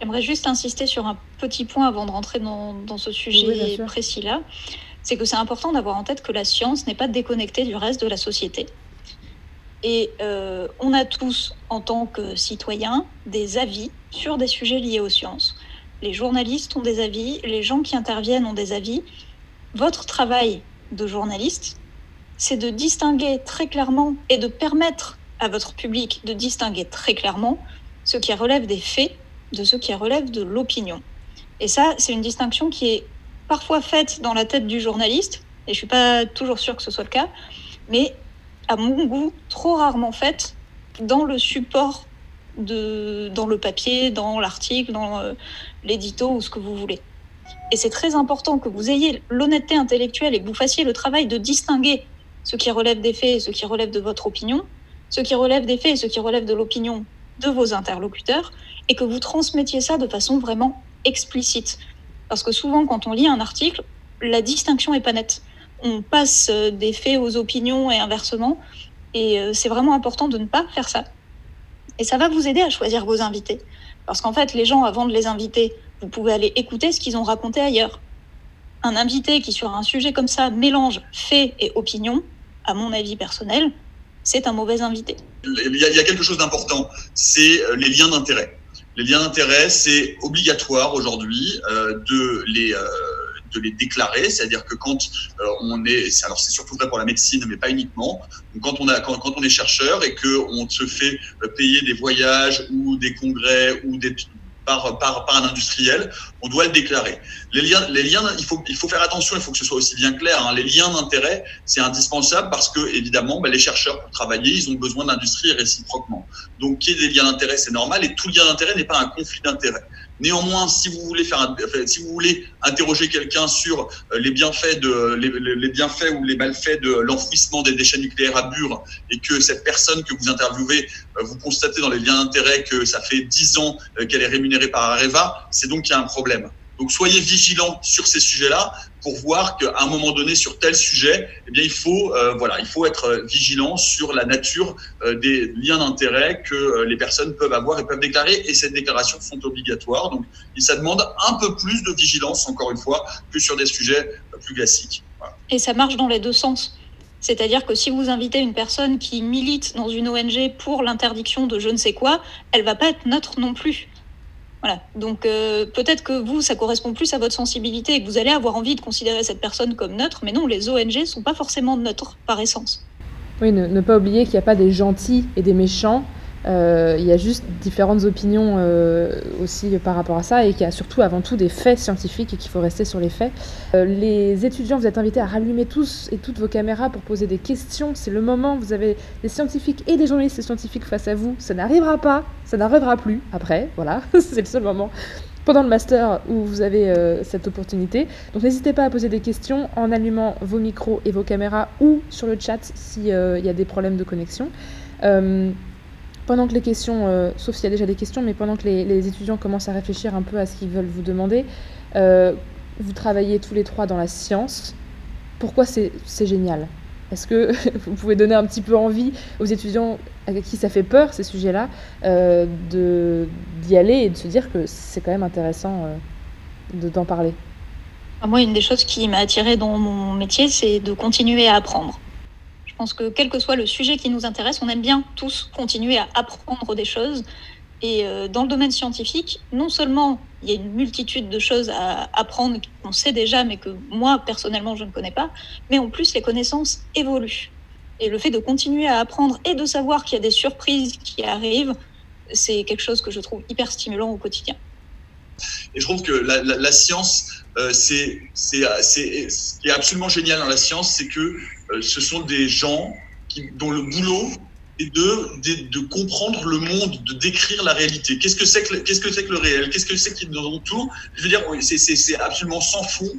J'aimerais juste insister sur un petit point avant de rentrer dans ce sujet précis-là. C'est que c'est important d'avoir en tête que la science n'est pas déconnectée du reste de la société. Et on a tous, en tant que citoyens, des avis sur des sujets liés aux sciences. Les journalistes ont des avis, les gens qui interviennent ont des avis. Votre travail de journaliste, c'est de distinguer très clairement et de permettre à votre public de distinguer très clairement ce qui relève des faits de ce qui relève de l'opinion. Et ça, c'est une distinction qui est parfois faite dans la tête du journaliste, et je suis pas toujours sûre que ce soit le cas, mais à mon goût, trop rarement faite dans le support, dans le papier, dans l'article, dans l'édito ou ce que vous voulez. Et c'est très important que vous ayez l'honnêteté intellectuelle et que vous fassiez le travail de distinguer ce qui relève des faits et ce qui relève de votre opinion, ce qui relève des faits et ce qui relève de l'opinion de vos interlocuteurs, et que vous transmettiez ça de façon vraiment explicite. Parce que souvent, quand on lit un article, la distinction n'est pas nette. On passe des faits aux opinions et inversement, et c'est vraiment important de ne pas faire ça. Et ça va vous aider à choisir vos invités. Parce qu'en fait, les gens, avant de les inviter, vous pouvez aller écouter ce qu'ils ont raconté ailleurs. Un invité qui, sur un sujet comme ça, mélange faits et opinions, à mon avis personnel, c'est un mauvais invité. Il y a quelque chose d'important, c'est les liens d'intérêt. Les liens d'intérêt, c'est obligatoire aujourd'hui de les déclarer, c'est-à-dire que quand on est, alors c'est surtout vrai pour la médecine, mais pas uniquement, quand on est chercheur et qu'on se fait payer des voyages ou des congrès ou par un industriel, on doit le déclarer. Les liens, il faut faire attention, il faut que ce soit aussi bien clair. Hein. Les liens d'intérêt, c'est indispensable parce que, évidemment, les chercheurs, pour travailler, ils ont besoin d'industrie et réciproquement. Donc, qu'il y ait des liens d'intérêt, c'est normal, et tout lien d'intérêt n'est pas un conflit d'intérêt. Néanmoins, si vous voulez interroger quelqu'un sur les bienfaits ou les malfaits de l'enfouissement des déchets nucléaires à Bure, et que cette personne que vous interviewez, vous constatez dans les liens d'intérêt que ça fait 10 ans qu'elle est rémunérée par Areva, c'est donc qu'il y a un problème. Donc soyez vigilants sur ces sujets-là pour voir qu'à un moment donné, sur tel sujet, eh bien, il faut être vigilant sur la nature des liens d'intérêt que les personnes peuvent avoir et peuvent déclarer. Et ces déclarations sont obligatoires. Donc, ça demande un peu plus de vigilance, encore une fois, que sur des sujets plus classiques. Voilà. Et ça marche dans les deux sens. C'est-à-dire que si vous invitez une personne qui milite dans une ONG pour l'interdiction de je ne sais quoi, elle ne va pas être neutre non plus. Voilà. Donc peut-être que vous, ça correspond plus à votre sensibilité et que vous allez avoir envie de considérer cette personne comme neutre, mais non, les ONG ne sont pas forcément neutres par essence. Oui, ne pas oublier qu'il n'y a pas des gentils et des méchants, il y a juste différentes opinions aussi par rapport à ça, et qu'il y a surtout avant tout des faits scientifiques et qu'il faut rester sur les faits. Les étudiants, vous êtes invités à rallumer tous et toutes vos caméras pour poser des questions. C'est le moment, vous avez des scientifiques et des journalistes scientifiques face à vous. Ça n'arrivera pas, ça n'arrivera plus après, voilà, c'est le seul moment pendant le master où vous avez cette opportunité. Donc n'hésitez pas à poser des questions en allumant vos micros et vos caméras ou sur le chat s'il y a des problèmes de connexion. Pendant que les questions, sauf s'il y a déjà des questions, mais pendant que les étudiants commencent à réfléchir un peu à ce qu'ils veulent vous demander, vous travaillez tous les trois dans la science. Pourquoi c'est génial? Est-ce que vous pouvez donner un petit peu envie aux étudiants à qui ça fait peur, ces sujets-là, d'y aller et de se dire que c'est quand même intéressant d'en parler? Moi, une des choses qui m'a attirée dans mon métier, c'est de continuer à apprendre. Je pense que quel que soit le sujet qui nous intéresse, on aime bien tous continuer à apprendre des choses. Et dans le domaine scientifique, non seulement il y a une multitude de choses à apprendre qu'on sait déjà, mais que moi, personnellement, je ne connais pas, mais en plus, les connaissances évoluent. Et le fait de continuer à apprendre et de savoir qu'il y a des surprises qui arrivent, c'est quelque chose que je trouve hyper stimulant au quotidien. Et je trouve que la science, ce qui est absolument génial dans la science, c'est que ce sont des gens dont le boulot est de comprendre le monde, de décrire la réalité. Qu'est-ce que c'est que le réel? Qu'est-ce que c'est qui nous entoure? Je veux dire, c'est absolument sans fond.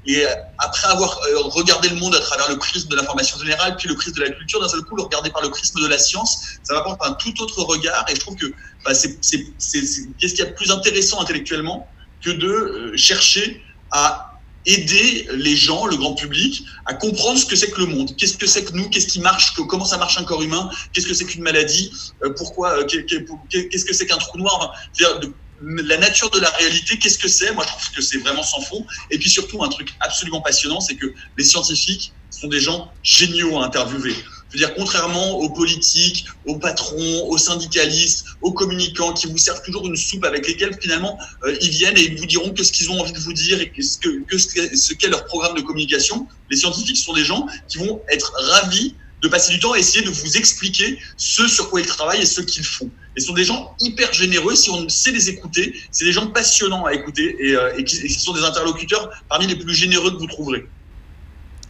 Et après avoir regardé le monde à travers le prisme de l'information générale, puis le prisme de la culture, d'un seul coup le regarder par le prisme de la science, ça m'apporte un tout autre regard. Et je trouve que qu'est-ce qu'il y a de plus intéressant intellectuellement que de chercher à aider les gens, le grand public, à comprendre ce que c'est que le monde. Qu'est-ce que c'est que nous? Qu'est-ce qui marche? Comment ça marche un corps humain? Qu'est-ce que c'est qu'une maladie? Pourquoi? Qu'est-ce que c'est qu'un trou noir? Enfin, la nature de la réalité, qu'est-ce que c'est? Moi, je trouve que c'est vraiment sans fond. Et puis surtout, un truc absolument passionnant, c'est que les scientifiques sont des gens géniaux à interviewer. Je veux dire, contrairement aux politiques, aux patrons, aux syndicalistes, aux communicants qui vous servent toujours une soupe avec lesquels finalement ils viennent et ils vous diront que ce qu'ils ont envie de vous dire et ce qu'est leur programme de communication. Les scientifiques sont des gens qui vont être ravis de passer du temps à essayer de vous expliquer ce sur quoi ils travaillent et ce qu'ils font. Et ce sont des gens hyper généreux, si on sait les écouter, c'est des gens passionnants à écouter et qui sont des interlocuteurs parmi les plus généreux que vous trouverez.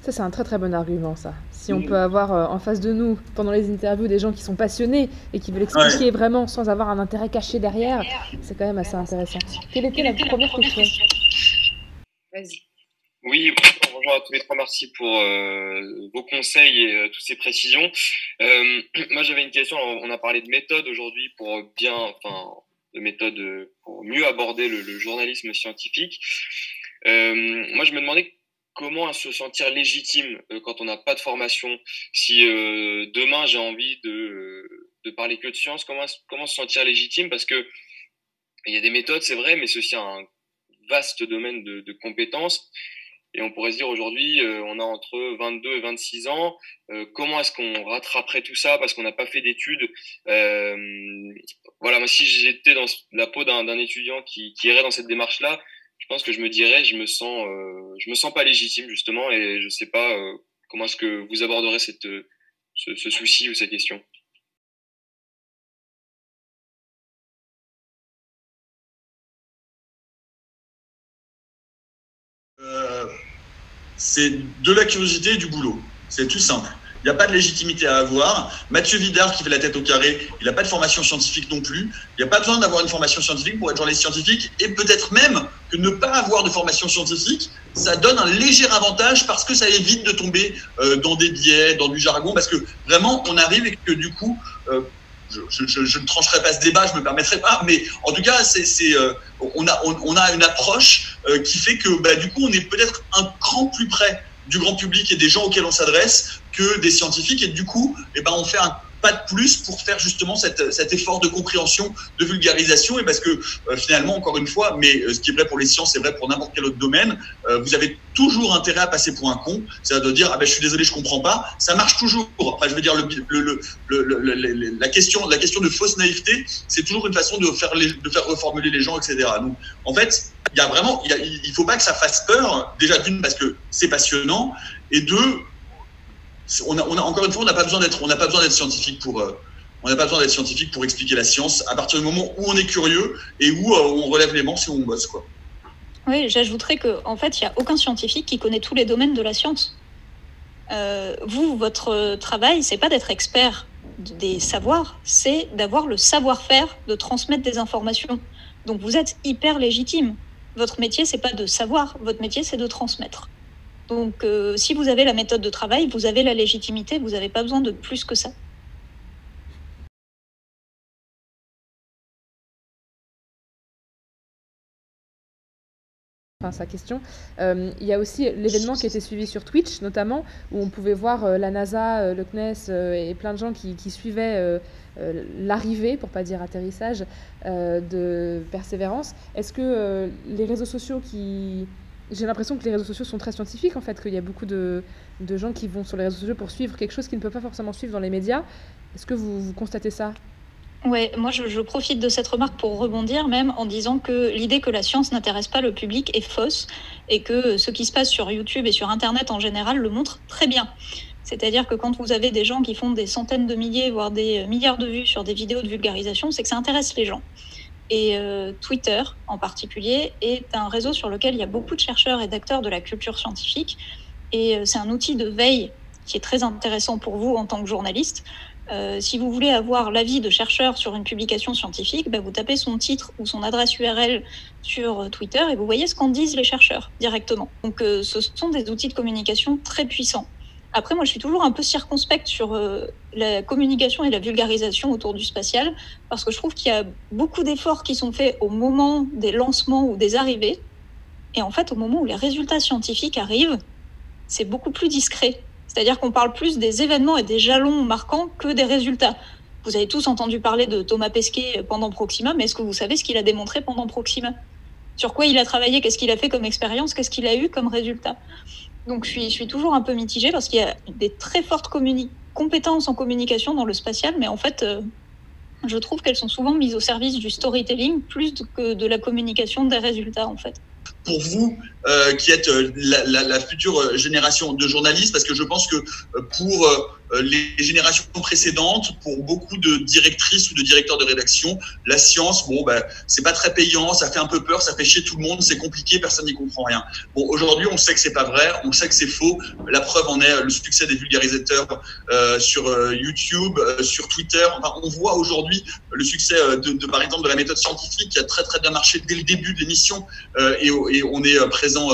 Ça, c'est un très très bon argument, ça. Si on peut avoir en face de nous, pendant les interviews, des gens qui sont passionnés et qui veulent expliquer vraiment sans avoir un intérêt caché derrière, c'est quand même assez intéressant. Quelle était la première question? Vas-y. Oui, bonjour à tous les trois, merci pour vos conseils et toutes ces précisions. Moi, j'avais une question. On a parlé de méthode aujourd'hui pour mieux aborder le journalisme scientifique. Moi, je me demandais comment se sentir légitime quand on n'a pas de formation. Si demain j'ai envie de parler que de science, comment se sentir légitime? Parce que il y a des méthodes, c'est vrai, mais c'est aussi un vaste domaine de compétences. Et on pourrait se dire aujourd'hui, on a entre 22 et 26 ans, comment est-ce qu'on rattraperait tout ça parce qu'on n'a pas fait d'études? Voilà, moi si j'étais dans la peau d'un étudiant qui irait dans cette démarche-là, je pense que je me dirais, je me sens pas légitime justement, et je sais pas comment est-ce que vous aborderez ce souci ou cette question. C'est de la curiosité et du boulot. C'est tout simple. Il n'y a pas de légitimité à avoir. Mathieu Vidard, qui fait la tête au carré, il n'a pas de formation scientifique non plus. Il n'y a pas besoin d'avoir une formation scientifique pour être journaliste scientifique. Et peut-être même que ne pas avoir de formation scientifique, ça donne un léger avantage parce que ça évite de tomber dans des biais, dans du jargon. Parce que vraiment, on arrive et que du coup... je ne trancherai pas ce débat, je me permettrai pas, mais en tout cas, on a une approche qui fait que du coup, on est peut-être un cran plus près du grand public et des gens auxquels on s'adresse que des scientifiques, et du coup, on fait un pas de plus pour faire justement cet effort de compréhension, de vulgarisation, et parce que finalement, encore une fois, mais ce qui est vrai pour les sciences, c'est vrai pour n'importe quel autre domaine, vous avez toujours intérêt à passer pour un con, c'est-à-dire de dire je suis désolé, je comprends pas, ça marche toujours. Enfin, je veux dire, la question de fausse naïveté, c'est toujours une façon de faire reformuler les gens, etc. Donc, en fait, il faut pas que ça fasse peur, déjà d'une parce que c'est passionnant, et deux, encore une fois, on n'a pas besoin d'être scientifique pour expliquer la science à partir du moment où on est curieux et où on relève les manches et où on bosse, quoi. Oui, j'ajouterais qu'en fait, il n'y a aucun scientifique qui connaît tous les domaines de la science. Votre travail, c'est pas d'être expert des savoirs, c'est d'avoir le savoir-faire de transmettre des informations. Donc vous êtes hyper légitime. Votre métier, c'est pas de savoir, votre métier, c'est de transmettre. Donc, si vous avez la méthode de travail, vous avez la légitimité, vous n'avez pas besoin de plus que ça. Enfin, sa question. Il y a aussi l'événement qui a été suivi sur Twitch, notamment, où on pouvait voir la NASA, le CNES et plein de gens qui suivaient l'arrivée, pour pas dire atterrissage, de Persévérance. Est-ce que les réseaux sociaux J'ai l'impression que les réseaux sociaux sont très scientifiques, en fait, qu'il y a beaucoup de gens qui vont sur les réseaux sociaux pour suivre quelque chose qu'ils ne peuvent pas forcément suivre dans les médias. Est-ce que vous constatez ça? Ouais, moi je profite de cette remarque pour rebondir même en disant que l'idée que la science n'intéresse pas le public est fausse et que ce qui se passe sur YouTube et sur Internet en général le montre très bien. C'est-à-dire que quand vous avez des gens qui font des centaines de milliers, voire des milliards de vues sur des vidéos de vulgarisation, c'est que ça intéresse les gens. Et Twitter, en particulier, est un réseau sur lequel il y a beaucoup de chercheurs et d'acteurs de la culture scientifique. Et c'est un outil de veille qui est très intéressant pour vous en tant que journaliste. Si vous voulez avoir l'avis de chercheurs sur une publication scientifique, vous tapez son titre ou son adresse URL sur Twitter et vous voyez ce qu'en disent les chercheurs directement. Donc ce sont des outils de communication très puissants. Après, moi, je suis toujours un peu circonspecte sur la communication et la vulgarisation autour du spatial, parce que je trouve qu'il y a beaucoup d'efforts qui sont faits au moment des lancements ou des arrivées. Et en fait, au moment où les résultats scientifiques arrivent, c'est beaucoup plus discret. C'est-à-dire qu'on parle plus des événements et des jalons marquants que des résultats. Vous avez tous entendu parler de Thomas Pesquet pendant Proxima, mais est-ce que vous savez ce qu'il a démontré pendant Proxima? Sur quoi il a travaillé? Qu'est-ce qu'il a fait comme expérience? Qu'est-ce qu'il a eu comme résultat? Donc je suis toujours un peu mitigée parce qu'il y a des très fortes compétences en communication dans le spatial, mais en fait, je trouve qu'elles sont souvent mises au service du storytelling plus que de la communication des résultats, en fait. Pour vous, qui êtes la future génération de journalistes, parce que je pense que pour les générations précédentes, pour beaucoup de directrices ou de directeurs de rédaction, la science, c'est pas très payant, ça fait un peu peur, ça fait chier tout le monde, c'est compliqué, personne n'y comprend rien. Bon, aujourd'hui, on sait que c'est pas vrai, on sait que c'est faux. La preuve en est le succès des vulgarisateurs sur YouTube, sur Twitter. Enfin, on voit aujourd'hui le succès par exemple, de la méthode scientifique qui a très très bien marché dès le début de l'émission, et on est présent,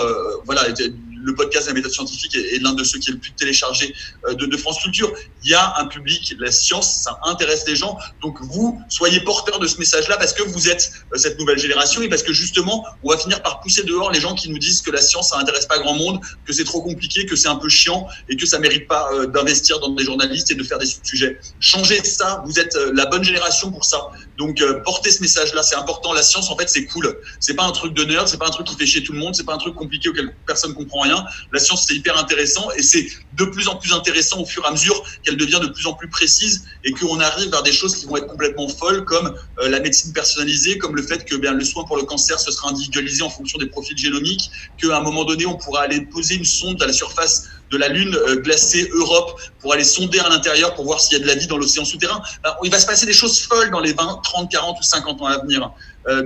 le podcast de la méthode scientifique est l'un de ceux qui est le plus téléchargé de France Culture. Il y a un public, la science, ça intéresse les gens. Donc vous, soyez porteurs de ce message-là parce que vous êtes cette nouvelle génération et parce que justement, on va finir par pousser dehors les gens qui nous disent que la science, ça intéresse pas grand monde, que c'est trop compliqué, que c'est un peu chiant et que ça mérite pas d'investir dans des journalistes et de faire des sujets. Changez ça, vous êtes la bonne génération pour ça. Donc portez ce message-là, c'est important. La science, en fait, c'est cool. C'est pas un truc de nerd, c'est pas un truc qui fait chier tout le monde, c'est pas un truc compliqué auquel personne comprend rien. La science, c'est hyper intéressant et c'est de plus en plus intéressant au fur et à mesure qu'elle devient de plus en plus précise et qu'on arrive vers des choses qui vont être complètement folles comme la médecine personnalisée, comme le fait que le soin pour le cancer, ce sera individualisé en fonction des profils génomiques, qu'à un moment donné, on pourra aller poser une sonde à la surface de la Lune glacée Europe pour aller sonder à l'intérieur pour voir s'il y a de la vie dans l'océan souterrain. Alors, il va se passer des choses folles dans les 20, 30, 40 ou 50 ans à venir.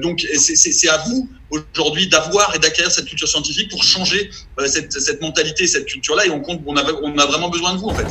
Donc c'est à vous aujourd'hui d'avoir et d'acquérir cette culture scientifique pour changer cette mentalité, cette culture-là, et on a vraiment besoin de vous en fait.